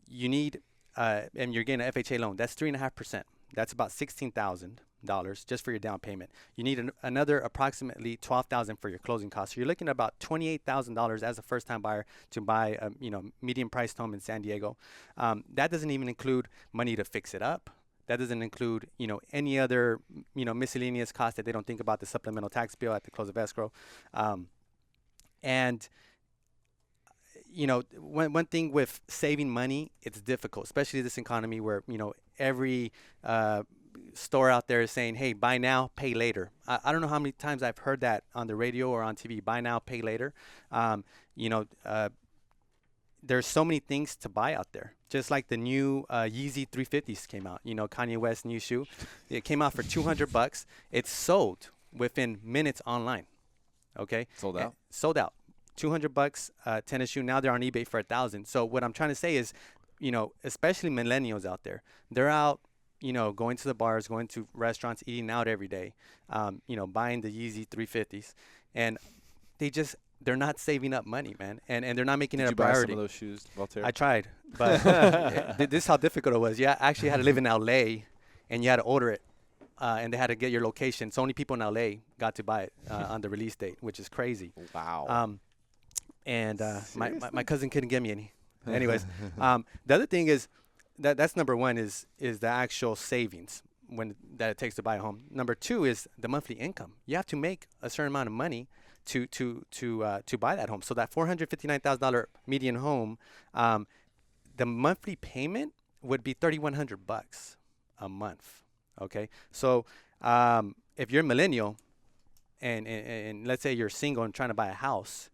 you need and you're getting an FHA loan. That's 3.5%. That's about $16,000 just for your down payment. You need another approximately $12,000 for your closing costs. So you're looking at about $28,000 as a first-time buyer to buy a median priced home in San Diego. That doesn't even include money to fix it up. That doesn't include, you know, any other, you know, miscellaneous costs that they don't think about, the supplemental tax bill at the close of escrow. And, you know, one thing with saving money, it's difficult, especially this economy where, you know, every store out there is saying, hey, buy now, pay later. I don't know how many times I've heard that on the radio or on TV, buy now, pay later. You know, there's so many things to buy out there. Just like the new Yeezy 350s came out, you know, Kanye West's new shoe. It came out for $200. It's sold within minutes online. Okay. Sold out. Sold out. $200 tennis shoe. Now they're on eBay for $1,000. So what I'm trying to say is, you know, especially millennials out there, they're out, you know, going to the bars, going to restaurants, eating out every day, you know, buying the Yeezy 350s, and they're not saving up money, man, and they're not making it a priority. Did you buy some of those shoes, Voltaire? I tried, but this is how difficult it was. Yeah, I actually had to live in LA, and you had to order it, and they had to get your location. So only people in LA got to buy it on the release date, which is crazy. Wow. And my cousin couldn't get me any. Anyways, the other thing is that's number one is the actual savings that it takes to buy a home. Number two is the monthly income. You have to make a certain amount of money to buy that home. So that $459,000 median home, the monthly payment would be $3,100 a month. Okay, so if you're a millennial, and let's say you're single and trying to buy a house,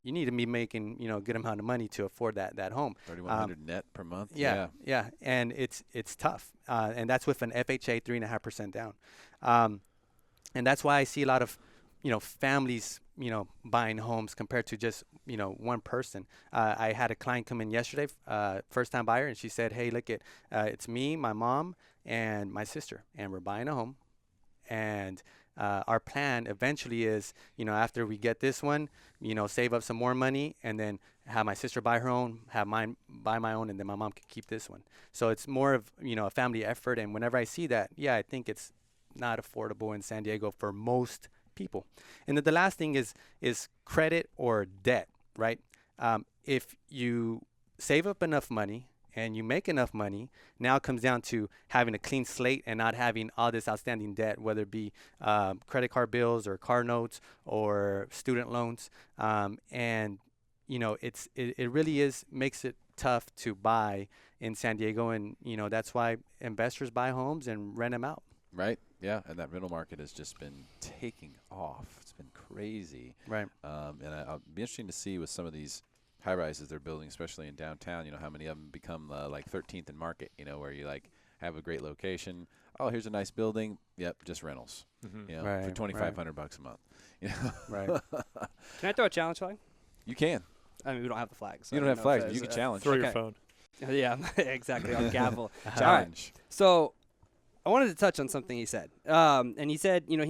you need to be making, you know, a good amount of money to afford that home. $3,100 net per month. Yeah, and it's tough, and that's with an FHA 3.5% down, and that's why I see a lot of, you know, families, you know, buying homes compared to just, you know, one person. I had a client come in yesterday, first time buyer, and she said, hey, look, it's me, my mom, and my sister, and we're buying a home. And our plan eventually is, you know, after we get this one, you know, save up some more money and then have my sister buy her own, have mine buy my own, and then my mom can keep this one. So it's more of, you know, a family effort. And whenever I see that, yeah, I think it's not affordable in San Diego for most people. And then the last thing is credit or debt, right? If you save up enough money and you make enough money, now it comes down to having a clean slate and not having all this outstanding debt, whether it be credit card bills or car notes or student loans. And, you know, it really makes it tough to buy in San Diego. And, you know, that's why investors buy homes and rent them out. Right. Yeah, and that rental market has just been taking off. It's been crazy. Right. And I'll be interesting to see with some of these high-rises they're building, especially in downtown, you know, how many of them become like 13th and Market, you know, where you like have a great location. Oh, here's a nice building. Yep, just rentals. You know, for $2,500 a month. You know? Right. Can I throw a challenge flag? You can. I mean, we don't have the flags. So you don't have flags, but you can challenge. Throw your phone. Yeah, exactly. On gavel. Challenge. Right. So I wanted to touch on something he said. And he said, you know,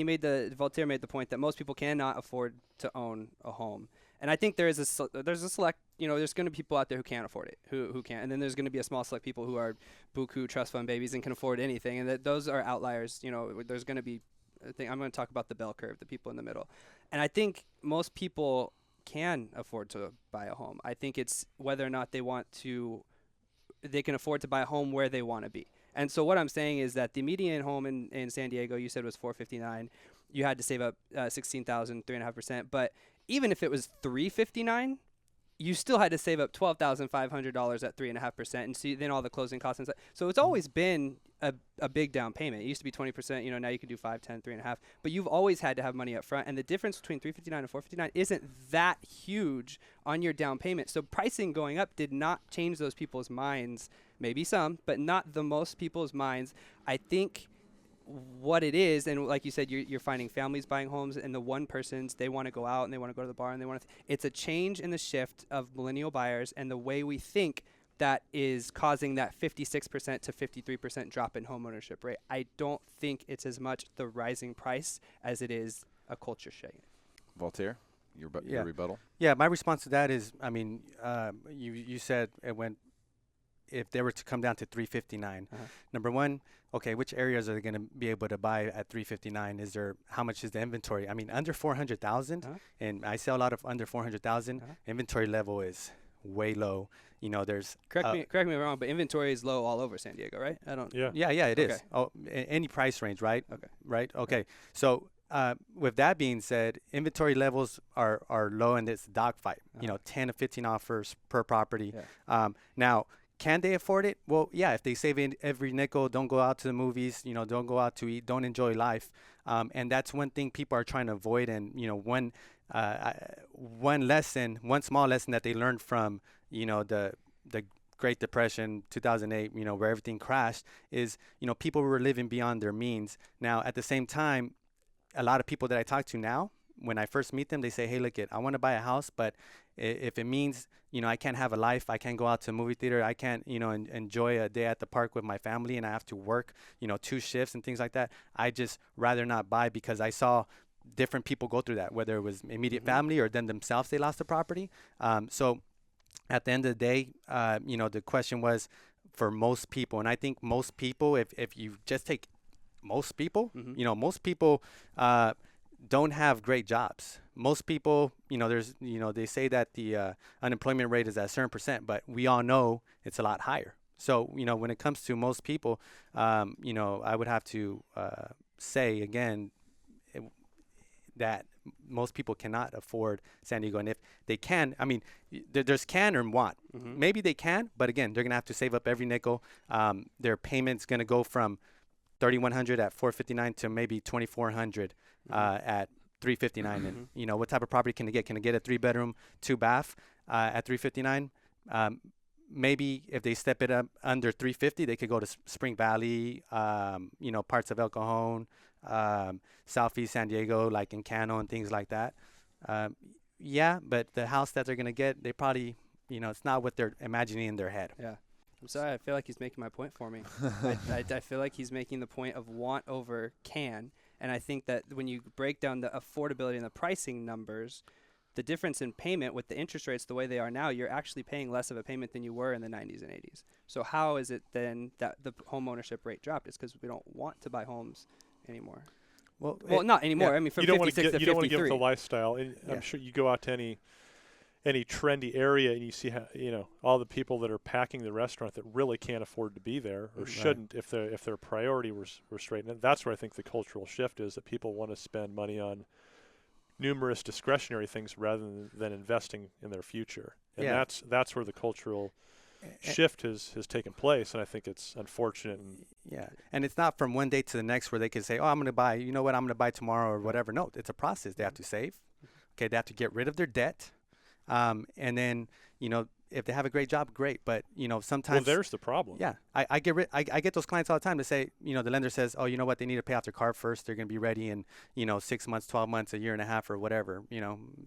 Voltaire made the point that most people cannot afford to own a home. And I think there's a select, you know, there's going to be people out there who can't afford it, who can't. And then there's going to be a small select people who are buku trust fund babies and can afford anything. And those are outliers. You know, there's going to be thing. I'm going to talk about the bell curve, the people in the middle. And I think most people can afford to buy a home. I think it's whether or not they can afford to buy a home where they want to be. And so what I'm saying is that the median home in San Diego, you said was $459. You had to save up $16,000, 3.5%. But even if it was $359, you still had to save up $12,500 at 3.5%, and see then all the closing costs and stuff. So it's always been a big down payment. It used to be 20%. Now you can do 5, 10, 3.5. But you've always had to have money up front, and the difference between $359 and $459 isn't that huge on your down payment. So pricing going up did not change those people's minds. Maybe some, but not the most people's minds. I think what it is, and like you said, you're finding families buying homes, and the one persons, they want to go out and they want to go to the bar and they want to. It's a change in the shift of millennial buyers and the way we think that is causing that 56% to 53% drop in homeownership rate. I don't think it's as much the rising price as it is a culture shift. Voltaire, your rebuttal? Yeah, my response to that is, I mean, you said it went. If they were to come down to 359, number one, okay, which areas are they going to be able to buy at 359? How much is the inventory? I mean, under 400,000, and I sell a lot of under 400,000. Inventory level is way low. There's correct me if I'm wrong, but inventory is low all over San Diego, right? Yeah, it is. Oh, any price range, right? Okay. Right. Okay. So with that being said, inventory levels are low, and it's a dogfight. 10 to 15 offers per property. Yeah. Now. Can they afford it? Well, yeah, if they save in every nickel, don't go out to the movies, don't go out to eat, don't enjoy life. And that's one thing people are trying to avoid. And, one small lesson that they learned from, the Great Depression, 2008, where everything crashed is, people were living beyond their means. Now, at the same time, a lot of people that I talk to now, when I first meet them, they say, hey, look, I want to buy a house, but if it means, I can't have a life, I can't go out to a movie theater, I can't, enjoy a day at the park with my family, and I have to work, 2 shifts and things like that, I just rather not buy, because I saw different people go through that, whether it was immediate family or them themselves, they lost the property. So at the end of the day, the question was for most people, and I think most people, if you just take most people, most people don't have great jobs. Most people, they say that the unemployment rate is at a certain percent, but we all know it's a lot higher. So, when it comes to most people, I would have to say again that most people cannot afford San Diego. And if they can, I mean, there's can and want. Maybe they can, but again, they're going to have to save up every nickel. Their payment's going to go from $3,100 at $459 to maybe $2,400 at $359. And what type of property can they get? Can they get a 3-bedroom, 2-bath at $359? Maybe if they step it up under $350, they could go to Spring Valley, parts of El Cajon, Southeast San Diego, like in Cano and things like that. Yeah, but the house that they're gonna get, they probably, it's not what they're imagining in their head. Yeah. I'm sorry, I feel like he's making my point for me. I feel like he's making the point of want over can. And I think that when you break down the affordability and the pricing numbers, the difference in payment with the interest rates the way they are now, you're actually paying less of a payment than you were in the 90s and 80s. So how is it then that the home ownership rate dropped? It's because we don't want to buy homes anymore. Well, not anymore. Yeah. I mean, from 56 to 53. You don't want to give up the lifestyle. And I'm sure you go out to any trendy area and you see how, all the people that are packing the restaurant that really can't afford to be there or shouldn't if their priority were straight. And that's where I think the cultural shift is, that people want to spend money on numerous discretionary things rather than investing in their future. And that's where the cultural shift has taken place, and I think it's unfortunate. And it's not from one day to the next where they can say, oh, I'm going to buy, I'm going to buy tomorrow or whatever. No, it's a process. They have to save. Okay, they have to get rid of their debt. And then, if they have a great job, great. But, sometimes. Well, there's the problem. Yeah. I get those clients all the time to say, the lender says, oh, you know what? They need to pay off their car first. They're going to be ready in, 6 months, 12 months, a year and a half or whatever,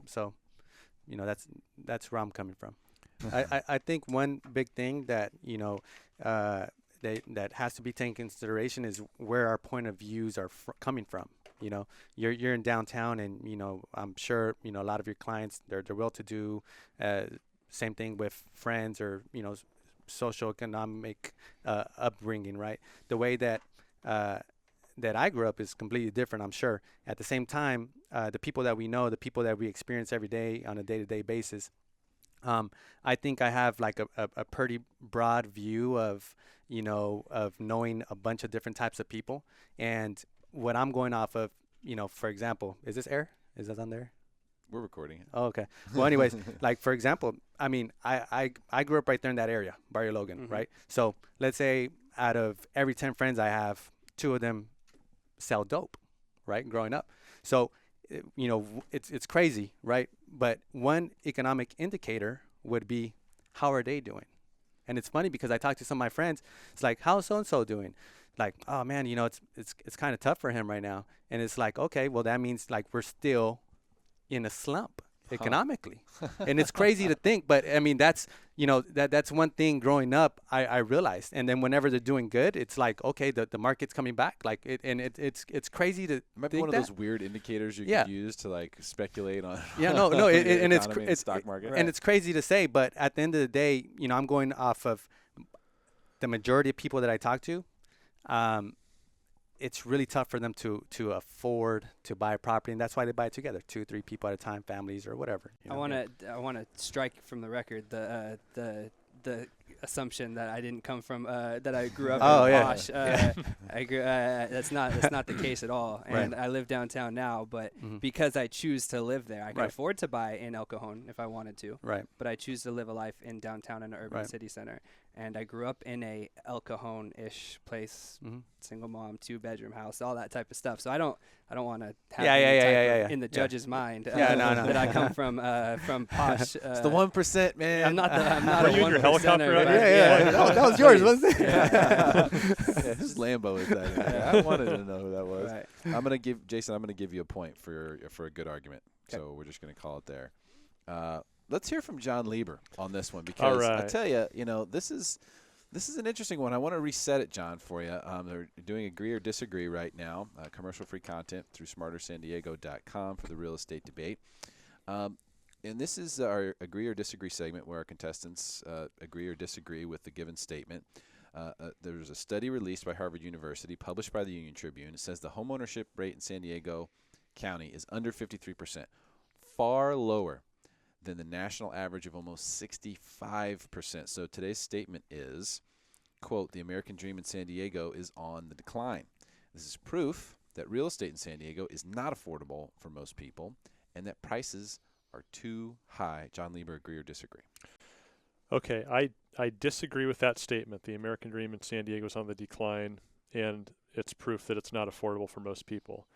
So, that's where I'm coming from. I think one big thing that, that has to be taken into consideration is where our point of views are coming from. You're in downtown, and I'm sure a lot of your clients, they're well-to-do. Same thing with friends or socioeconomic upbringing, right? The way that that I grew up is completely different, I'm sure. At the same time, the people that we know, the people that we experience every day on a day-to-day basis, I think I have like a pretty broad view of, of knowing a bunch of different types of people. And what I'm going off of, for example, is this air? Is that on there? We're recording it. Oh, okay. Well, anyways, like, for example, I mean, I grew up right there in that area, Barrio Logan, right? So let's say out of every 10 friends I have, 2 of them sell dope, right, growing up. So, it's crazy, right? But one economic indicator would be, how are they doing? And it's funny because I talk to some of my friends. It's like, how's so-and-so doing? Like, oh, man, it's kind of tough for him right now. And it's like, okay, well, that means, like, we're still in a slump economically. And it's crazy to think, but I mean, that's that's one thing growing up I realized. And then whenever they're doing good, it's like, okay, the market's coming back, like it's crazy to might be one of those weird indicators you could use to like speculate on. And it's stock market, and it's crazy to say, but at the end of the day, I'm going off of the majority of people that I talk to. It's really tough for them to afford to buy a property, and that's why they buy it together, 2-3 people at a time, families or whatever. I want to strike from the record the assumption that I didn't come from that I grew up in posh. I grew. That's not the case at all. And I live downtown now, but because I choose to live there, I can afford to buy in El Cajon if I wanted to. Right. But I choose to live a life in downtown in an urban city center. And I grew up in a El Cajon-ish place, single mom, 2-bedroom house, all that type of stuff. So I don't want to have in the judge's mind that I come from posh. It's the 1%, man. I'm not a 1%er. That was yours, wasn't it? Whose Lambo is that? I wanted to know who that was. Right. I'm gonna give you a point for a good argument. Okay. So we're just gonna call it there. Let's hear from John Lieber on this one, because I tell you, this is an interesting one. I want to reset it, John, for you. They're doing agree or disagree right now, commercial-free content through smartersandiego.com for the real estate debate. And this is our agree or disagree segment where our contestants agree or disagree with the given statement. There's a study released by Harvard University, published by the Union Tribune. It says the homeownership rate in San Diego County is under 53%, far lower than the national average of almost 65%. So today's statement is, quote, the American dream in San Diego is on the decline. This is proof that real estate in San Diego is not affordable for most people and that prices are too high. John Lieber, agree or disagree? Okay, I disagree with that statement. The American dream in San Diego is on the decline, and it's proof that it's not affordable for most people.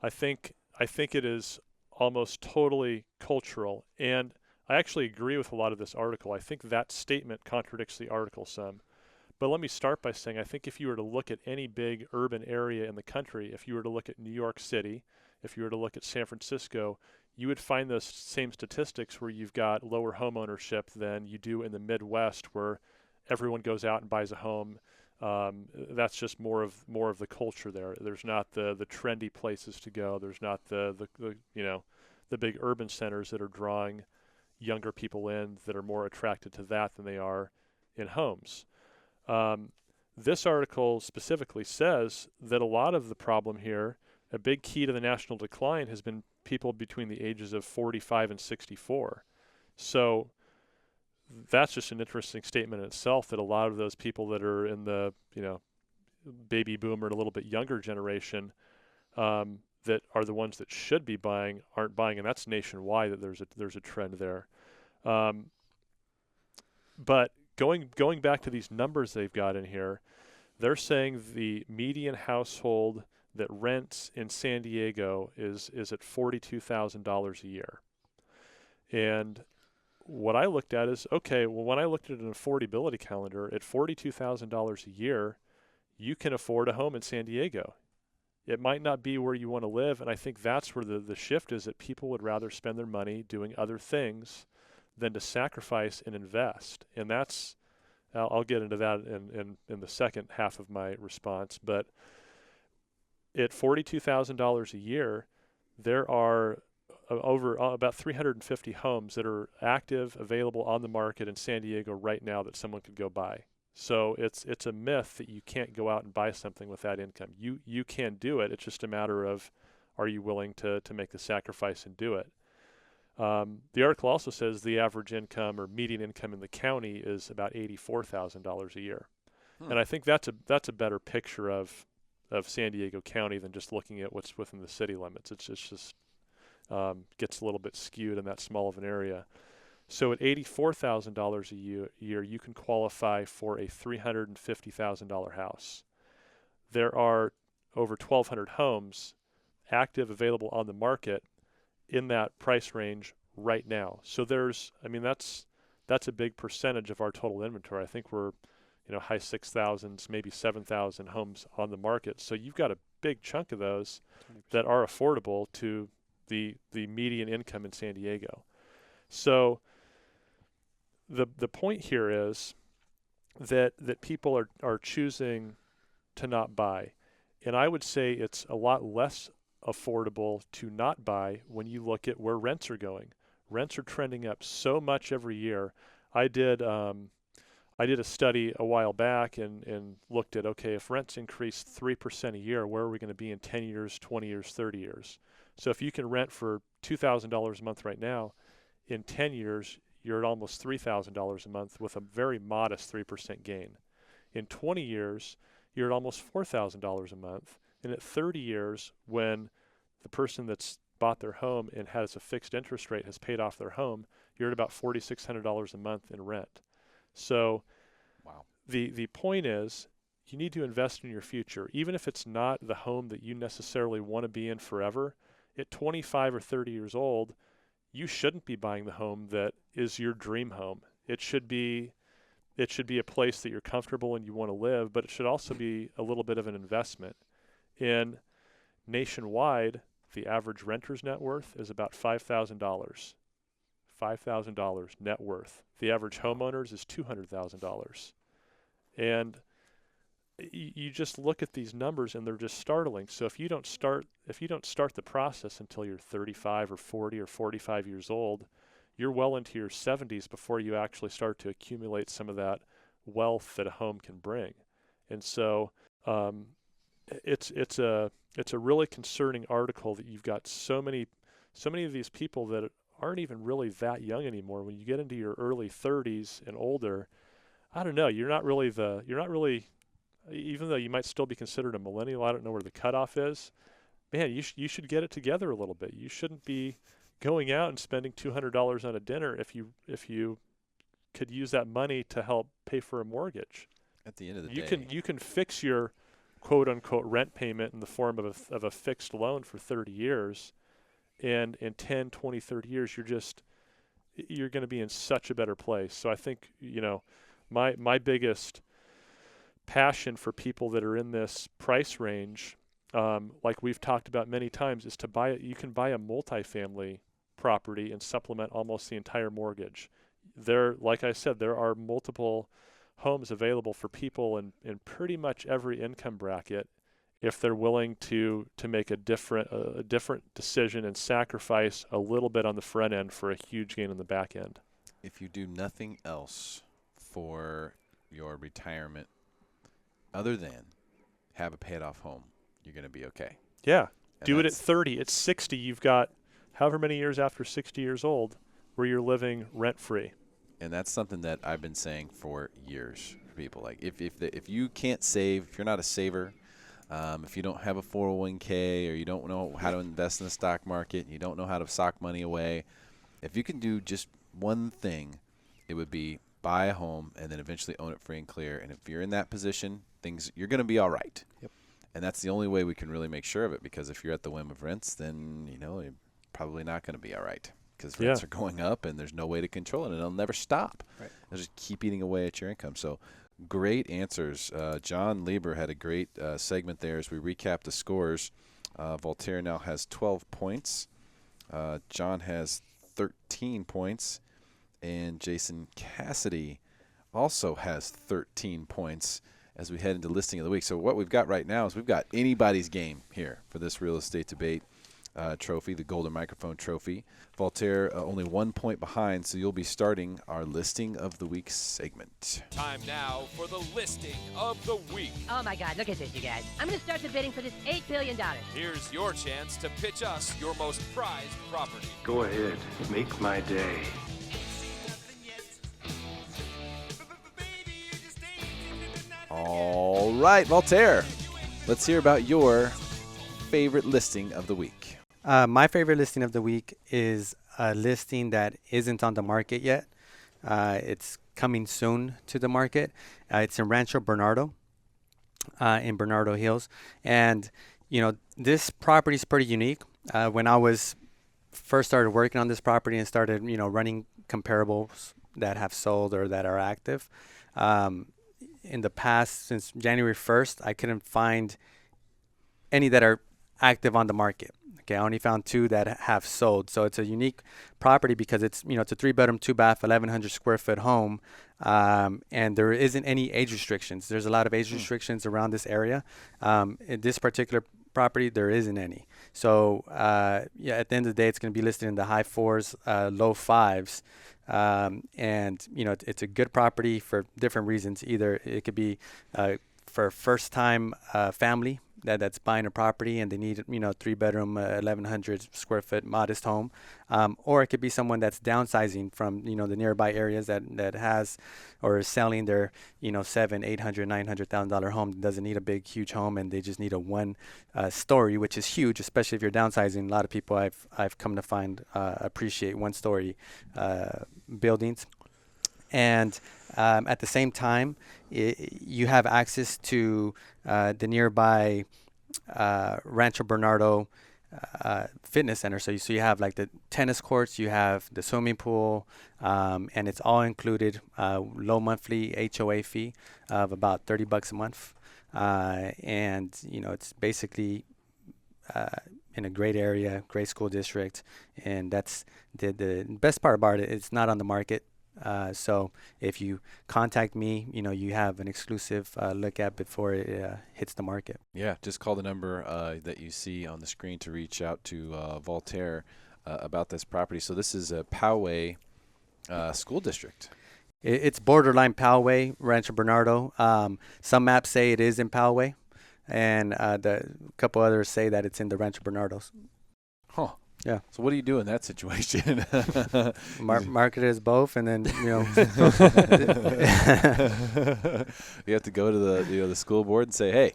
I think it is almost totally cultural, and I actually agree with a lot of this article. I think that statement contradicts the article some. But let me start by saying I think if you were to look at any big urban area in the country, if you were to look at New York City, if you were to look at San Francisco, you would find those same statistics where you've got lower home ownership than you do in the Midwest, where everyone goes out and buys a home. That's just more of the culture there. There's not the trendy places to go. There's not the big urban centers that are drawing younger people in that are more attracted to that than they are in homes. This article specifically says that a lot of the problem here, a big key to the national decline, has been people between the ages of 45 and 64. So that's just an interesting statement in itself, that a lot of those people that are in the baby boomer and a little bit younger generation that are the ones that should be buying aren't buying, and that's nationwide. That there's a trend there. But going back to these numbers they've got in here, they're saying the median household that rents in San Diego is at $42,000 a year. And what I looked at is, okay, well, when I looked at an affordability calendar, at $42,000 a year, you can afford a home in San Diego. It might not be where you want to live, and I think that's where the shift is, that people would rather spend their money doing other things than to sacrifice and invest. And that's, I'll get into that in the second half of my response, but at $42,000 a year, there are over about 350 homes that are active, available on the market in San Diego right now that someone could go buy. So it's a myth that you can't go out and buy something with that income. You can do it. It's just a matter of, are you willing to make the sacrifice and do it? The article also says the average income or median income in the county is about $84,000 a year. And I think that's a better picture of San Diego County than just looking at what's within the city limits. It's just gets a little bit skewed in that small of an area. So at $84,000 a year, you can qualify for a $350,000 house. There are over 1,200 homes active, available on the market in that price range right now. So that's a big percentage of our total inventory. I think we're, high 6,000s, maybe 7,000 homes on the market. So you've got a big chunk of those 20%. That are affordable to the median income in San Diego. So the point here is that people are choosing to not buy. And I would say it's a lot less affordable to not buy when you look at where rents are going. Rents are trending up so much every year. I did a study a while back and looked at, okay, if rents increase 3% a year, where are we going to be in 10 years, 20 years, 30 years? So if you can rent for $2,000 a month right now, in 10 years, you're at almost $3,000 a month with a very modest 3% gain. In 20 years, you're at almost $4,000 a month. And at 30 years, when the person that's bought their home and has a fixed interest rate has paid off their home, you're at about $4,600 a month in rent. So wow. The point is, you need to invest in your future. Even if it's not the home that you necessarily want to be in forever, at 25 or 30 years old, you shouldn't be buying the home that is your dream home. It should be a place that you're comfortable and you want to live, but it should also be a little bit of an investment. In nationwide, the average renter's net worth is about $5,000. $5,000 net worth. The average homeowner's is $200,000. And you just look at these numbers and they're just startling. So if you don't start the process until you're 35 or 40 or 45 years old, you're well into your 70s before you actually start to accumulate some of that wealth that a home can bring. And so it's a really concerning article that you've got so many of these people that aren't even really that young anymore. When you get into your early 30s and older, I don't know, you're not really even though you might still be considered a millennial, I don't know where the cutoff is. Man, you should get it together a little bit. You shouldn't be going out and spending $200 on a dinner if you could use that money to help pay for a mortgage. At the end of the day, you can fix your quote unquote rent payment in the form of a fixed loan for 30 years, and in 10, 20, 30 years you're going to be in such a better place. So I think my biggest passion for people that are in this price range, like we've talked about many times, is to buy it. You can buy a multifamily property and supplement almost the entire mortgage. Like I said, there are multiple homes available for people in pretty much every income bracket if they're willing to make a different decision and sacrifice a little bit on the front end for a huge gain on the back end. If you do nothing else for your retirement other than have a paid-off home, you're going to be okay. Yeah. Do it at 30. At 60, you've got however many years after 60 years old where you're living rent-free. And that's something that I've been saying for years for people. Like, if you can't save, if you're not a saver, if you don't have a 401k or you don't know how to invest in the stock market, and you don't know how to sock money away, if you can do just one thing, it would be buy a home and then eventually own it free and clear. And if you're in that position, you're going to be all right. Yep. And that's the only way we can really make sure of it, because if you're at the whim of rents, then you're probably not going to be all right, because rents are going up and there's no way to control it, and it'll never stop. Right. It'll just keep eating away at your income. So great answers. John Lieber had a great segment there as we recap the scores. Voltaire now has 12 points. John has 13 points. And Jason Cassidy also has 13 points as we head into listing of the week. So what we've got right now is we've got anybody's game here for this real estate debate. trophy, the Golden Microphone Trophy. Voltaire only 1 point behind, so you'll be starting our Listing of the Week segment. Time now for the listing of the week. Oh my God, look at this, you guys. I'm gonna start the bidding for this $8 billion. Here's your chance to pitch us your most prized property. Go ahead, make my day. All right, Voltaire, let's hear about your favorite listing of the week. My favorite listing of the week is a listing that isn't on the market yet. It's coming soon to the market. It's in Rancho Bernardo, in Bernardo Hills. And, you know, this property is pretty unique. When I was first started working on this property and started, you know, running comparables that have sold or that are active, in the past, since January 1st, I couldn't find any that are active on the market. Okay, I only found 2 that have sold. So it's a unique property because it's, you know, it's a 3-bedroom, 2-bath, 1,100 square foot home, and there isn't any age restrictions. There's a lot of age restrictions around this area. In this particular property, there isn't any. So yeah, at the end of the day, it's going to be listed in the high 4s, low 5s. And you know, it's a good property for different reasons. Either it could be for first-time family that's buying a property and they need, you know, 3-bedroom, 1,100 square foot modest home, or it could be someone that's downsizing from, you know, the nearby areas that has or is selling their, you know, $700,000, $800,000, $900,000 home, doesn't need a big huge home, and they just need a one story, which is huge, especially if you're downsizing. A lot of people I've come to find appreciate 1-story buildings. And at the same time, you have access to the nearby Rancho Bernardo fitness center. So you have like the tennis courts, you have the swimming pool, and it's all included. Low monthly HOA fee of about $30 a month, and you know, it's basically in a great area, great school district, and that's the best part about it. It's not on the market. So if you contact me, you know, you have an exclusive look at before it hits the market. Yeah, just call the number that you see on the screen to reach out to Voltaire about this property. So this is a Poway school district. It's borderline Poway, Rancho Bernardo. Some maps say it is in Poway, and the couple others say that it's in the Rancho Bernardos. Huh. Yeah. So what do you do in that situation? Market it as both, and then, you know, you have to go to the school board and say, hey,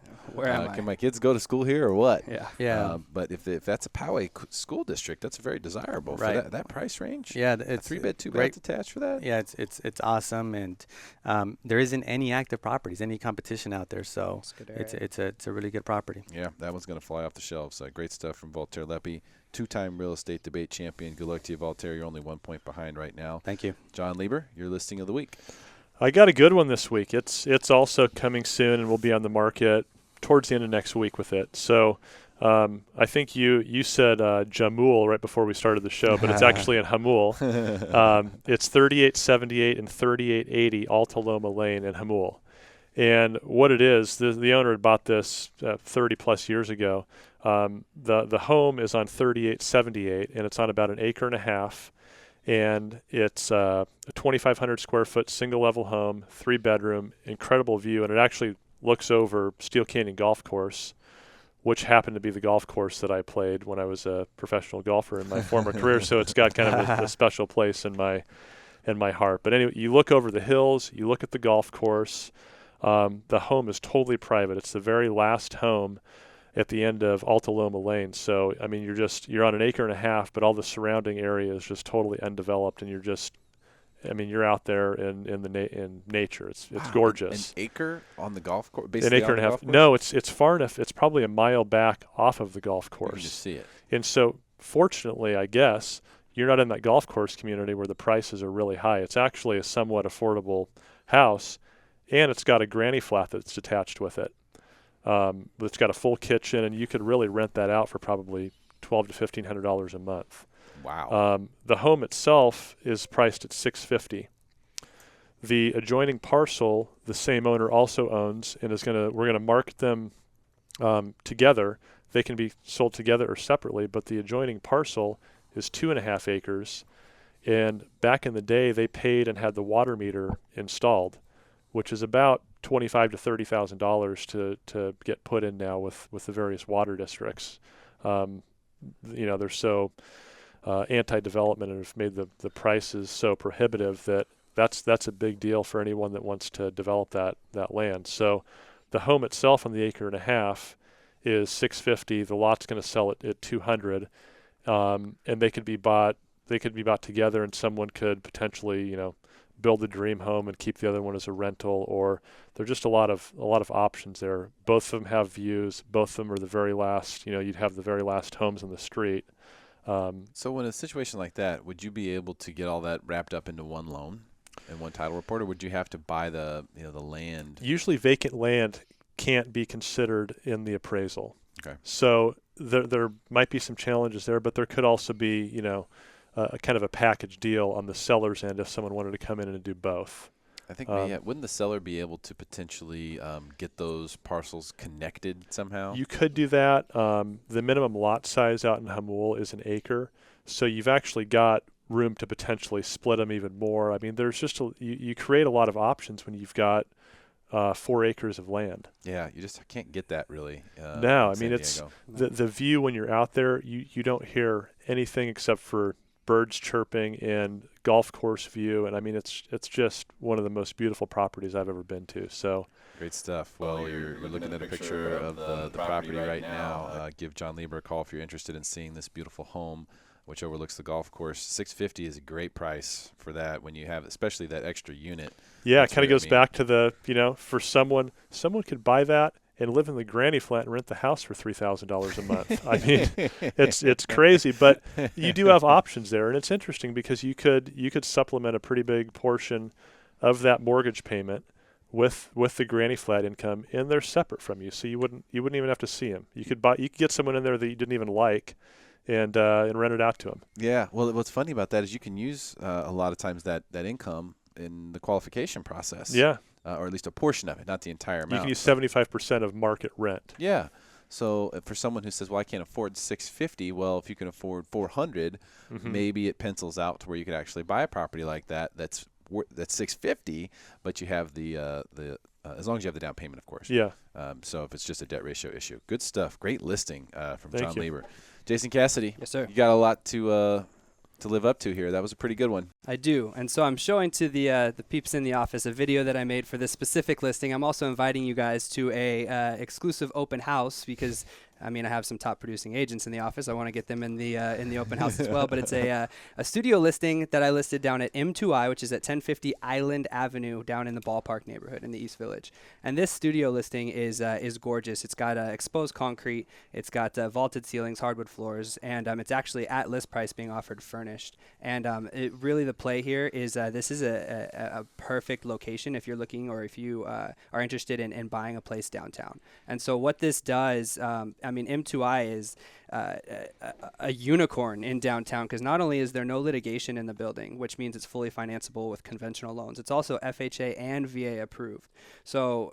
can my kids go to school here or what? Yeah. Yeah. But if that's a Poway school district, that's very desirable for that price range. Yeah, it's 3-bed, 2-bath attached for that. Yeah, it's awesome, and there isn't any active properties, any competition out there, so it's a really good property. Yeah, that one's gonna fly off the shelves. Great stuff from Voltaire Leppi, 2-time real estate debate champion. Good luck to you, Voltaire. You're only 1 point behind right now. Thank you. John Lieber, your listing of the week. I got a good one this week. It's also coming soon and will be on the market towards the end of next week with it. So I think you said Jamul right before we started the show, but it's actually in Hamul. It's 3878 and 3880 Alta Loma Lane in Hamul. And what it is, the owner had bought this 30 plus years ago. The home is on 3878, and it's on about 1.5 acres, and it's a 2,500 square foot single level home, 3-bedroom, incredible view, and it actually looks over Steel Canyon Golf Course, which happened to be the golf course that I played when I was a professional golfer in my former career. So it's got kind of a special place in my heart. But anyway, you look over the hills, you look at the golf course. The home is totally private. It's the very last home at the end of Alta Loma Lane. So, I mean, you're on 1.5 acres, but all the surrounding area is just totally undeveloped, and you're out there in nature. It's gorgeous. An acre on the golf course? 1.5 acres. No, it's far enough. It's probably a mile back off of the golf course. You can just see it. And so, fortunately, I guess, you're not in that golf course community where the prices are really high. It's actually a somewhat affordable house, and it's got a granny flat that's attached with it. It's got a full kitchen, and you could really rent that out for probably $1,200 to $1,500 a month. Wow. The home itself is priced at $650. The adjoining parcel, the same owner also owns, and we're gonna market them together. they can be sold together or separately, but the adjoining parcel is 2.5 acres. And back in the day, they paid and had the water meter installed, which is about $25,000 to $30,000 to get put in now with the various water districts. They're so anti-development and have made the prices so prohibitive that's a big deal for anyone that wants to develop that land. So the home itself on the 1.5 acres is $650,000. The lot's going to sell it at $200,000, and they could be bought together, and someone could potentially build the dream home and keep the other one as a rental, or there's just a lot of options there. Both of them have views. Both of them are the very last, you'd have the very last homes on the street. So in a situation like that, would you be able to get all that wrapped up into one loan and one title report, or would you have to buy the land? Usually vacant land can't be considered in the appraisal. Okay. So there might be some challenges there, but there could also be, a kind of a package deal on the seller's end if someone wanted to come in and do both. I think wouldn't the seller be able to potentially get those parcels connected somehow? You could do that. The minimum lot size out in Hamul is 1 acre, so you've actually got room to potentially split them even more. I mean, there's just you create a lot of options when you've got 4 acres of land. Yeah, you just can't get that really. No, I mean it's the view when you're out there. You don't hear anything except for birds chirping and golf course view, and I mean it's just one of the most beautiful properties I've ever been to. So great stuff. Well, you're looking at a picture of the property right now. Give John Lieber a call if you're interested in seeing this beautiful home, which overlooks the golf course. $650,000 is a great price for that when you have, especially that extra unit. Yeah, it kind of goes back to the for someone could buy that and live in the granny flat and rent the house for $3,000 a month. I mean, it's crazy, but you do have options there, and it's interesting because you could supplement a pretty big portion of that mortgage payment with the granny flat income, and they're separate from you, so you wouldn't even have to see them. You could get someone in there that you didn't even like, and rent it out to them. Yeah. Well, what's funny about that is you can use a lot of times that income in the qualification process. Yeah. Or at least a portion of it, not the entire amount. You can use 75% of market rent. Yeah. So for someone who says, well, I can't afford $650,000, well, if you can afford $400,000, maybe it pencils out to where you could actually buy a property like that that's $650,000, but you have the as long as you have the down payment, of course. Yeah. So if it's just a debt ratio issue. Good stuff. Great listing from Thank John you. Lieber. Jason Cassidy. Yes, sir. You got a lot to live up to here. That was a pretty good one. I do, and so I'm showing to the peeps in the office a video that I made for this specific listing. I'm also inviting you guys to a exclusive open house because I have some top producing agents in the office. I want to get them in the open house as well. But it's a studio listing that I listed down at M2I, which is at 1050 Island Avenue down in the Ballpark neighborhood in the East Village. And this studio listing is gorgeous. It's got exposed concrete. It's got vaulted ceilings, hardwood floors, and it's actually at list price being offered furnished. And really the play here is this is a perfect location if you're looking or if you are interested in buying a place downtown. And so what this does, M2I is a unicorn in downtown because not only is there no litigation in the building, which means it's fully financeable with conventional loans, it's also FHA and VA approved. So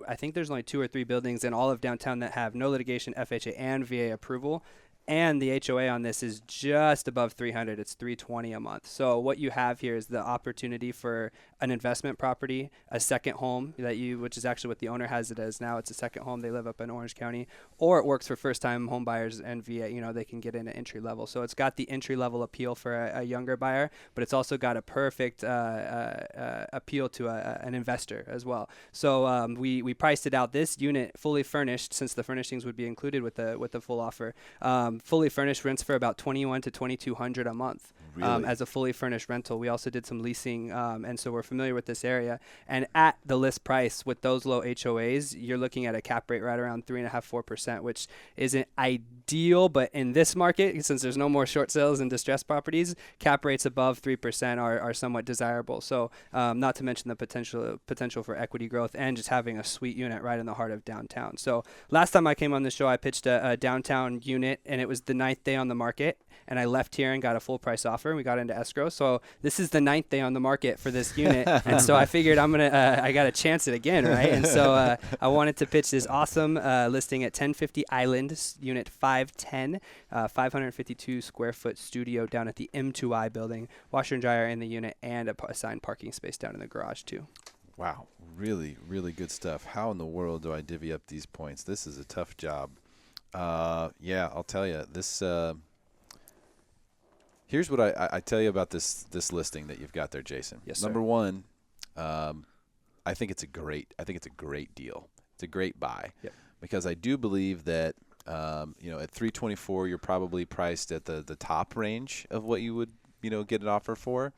I think there's only 2 or 3 buildings in all of downtown that have no litigation, FHA and VA approval. And the HOA on this is just above $300. It's $320 a month. So what you have here is the opportunity for an investment property, a second home which is actually what the owner has it as now. It's a second home. They live up in Orange County, or it works for first-time home buyers and VA. They can get in at entry level. So it's got the entry level appeal for a younger buyer, but it's also got a perfect appeal to an investor as well. So we priced it out. This unit fully furnished, since the furnishings would be included with the full offer. Fully furnished rents for about $2,100 to $2,200 a month. Really? As a fully furnished rental. We also did some leasing, and so we're familiar with this area. And at the list price with those low HOAs, you're looking at a cap rate right around 3.5–4%, which isn't ideal, but in this market, since there's no more short sales and distressed properties, cap rates above 3% are somewhat desirable. So not to mention the potential for equity growth and just having a sweet unit right in the heart of downtown. So last time I came on the show, I pitched a downtown unit, and it was the 9th day on the market. and I left here and got a full price offer, and we got into escrow. So this is the 9th day on the market for this unit, and so I figured I got to chance it again, right? And so I wanted to pitch this awesome listing at 1050 Island, unit 510, 552 square foot studio down at the M2I building, washer and dryer in the unit, and assigned parking space down in the garage too. Wow, really, really good stuff. How in the world do I divvy up these points? This is a tough job. Yeah, I'll tell you this. Here's what I tell you about this listing that you've got there, Jason. Yes, Number sir. one, I think it's a great deal. It's a great buy. Yep. Because I do believe that at 324 you're probably priced at the top range of what you would get an offer for.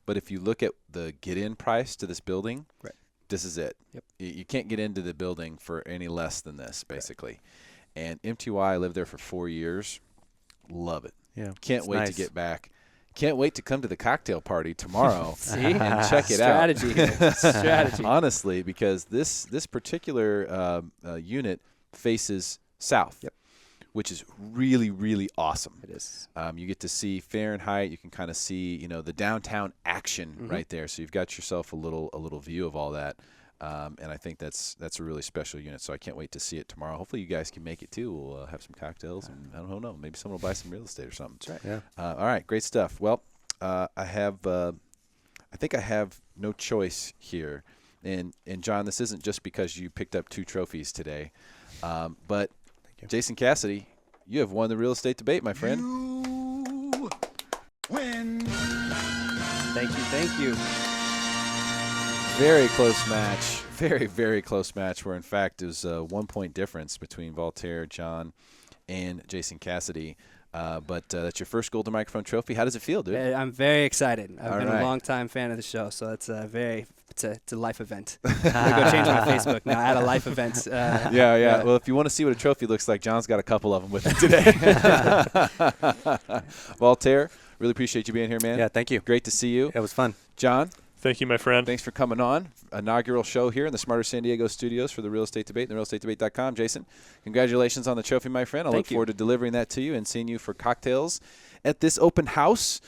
But if you look at the get-in price to this building, right, this is it. Yep. You can't get into the building for any less than this, basically. Right. And M2I, I lived there for 4 years. Love it. Yeah. Can't wait to get back. Can't wait to come to the cocktail party tomorrow See? and check it Strategy. out. Strategy. Honestly, because this particular unit faces south. Yep. Which is really, really awesome. It is. You get to see Fahrenheit. You can kind of see, the downtown action right there. So you've got yourself a little view of all that. And I think that's a really special unit. So I can't wait to see it tomorrow. Hopefully you guys can make it too. We'll have some cocktails, and I don't know, maybe someone will buy some real estate or something. That's right. Yeah. All right, great stuff. Well, I think I have no choice here. And John, this isn't just because you picked up 2 trophies today, but Jason Cassidy, you have won the real estate debate, my friend. You win. Thank you. Very close match. Very, very close match where, in fact, it was a 1-point difference between Voltaire, John, and Jason Cassidy. But that's your first Golden Microphone trophy. How does it feel, dude? I'm very excited. I've been right. a long-time fan of the show, so it's it's a life event. I'm going to go change my Facebook now. Add a life event. Yeah. Well, if you want to see what a trophy looks like, John's got a couple of them with him today. Voltaire, really appreciate you being here, man. Yeah, thank you. Great to see you. It was fun. John, Thank you, my friend. thanks for coming on. Inaugural show here in the Smarter San Diego studios for the Real Estate Debate and therealestatetedebate.com. Jason, congratulations on the trophy, my friend. I look forward to delivering that to you and seeing you for cocktails at this open house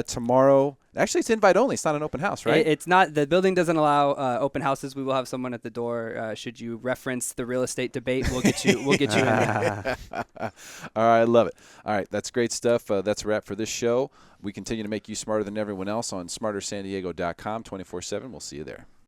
tomorrow. Actually, it's invite only. It's not an open house, right? It's not. The building doesn't allow open houses. We will have someone at the door. Should you reference the real estate debate, we'll get you. We'll get you in there. All right, I love it. All right, that's great stuff. That's a wrap for this show. We continue to make you smarter than everyone else on smartersandiego.com 24/7. We'll see you there.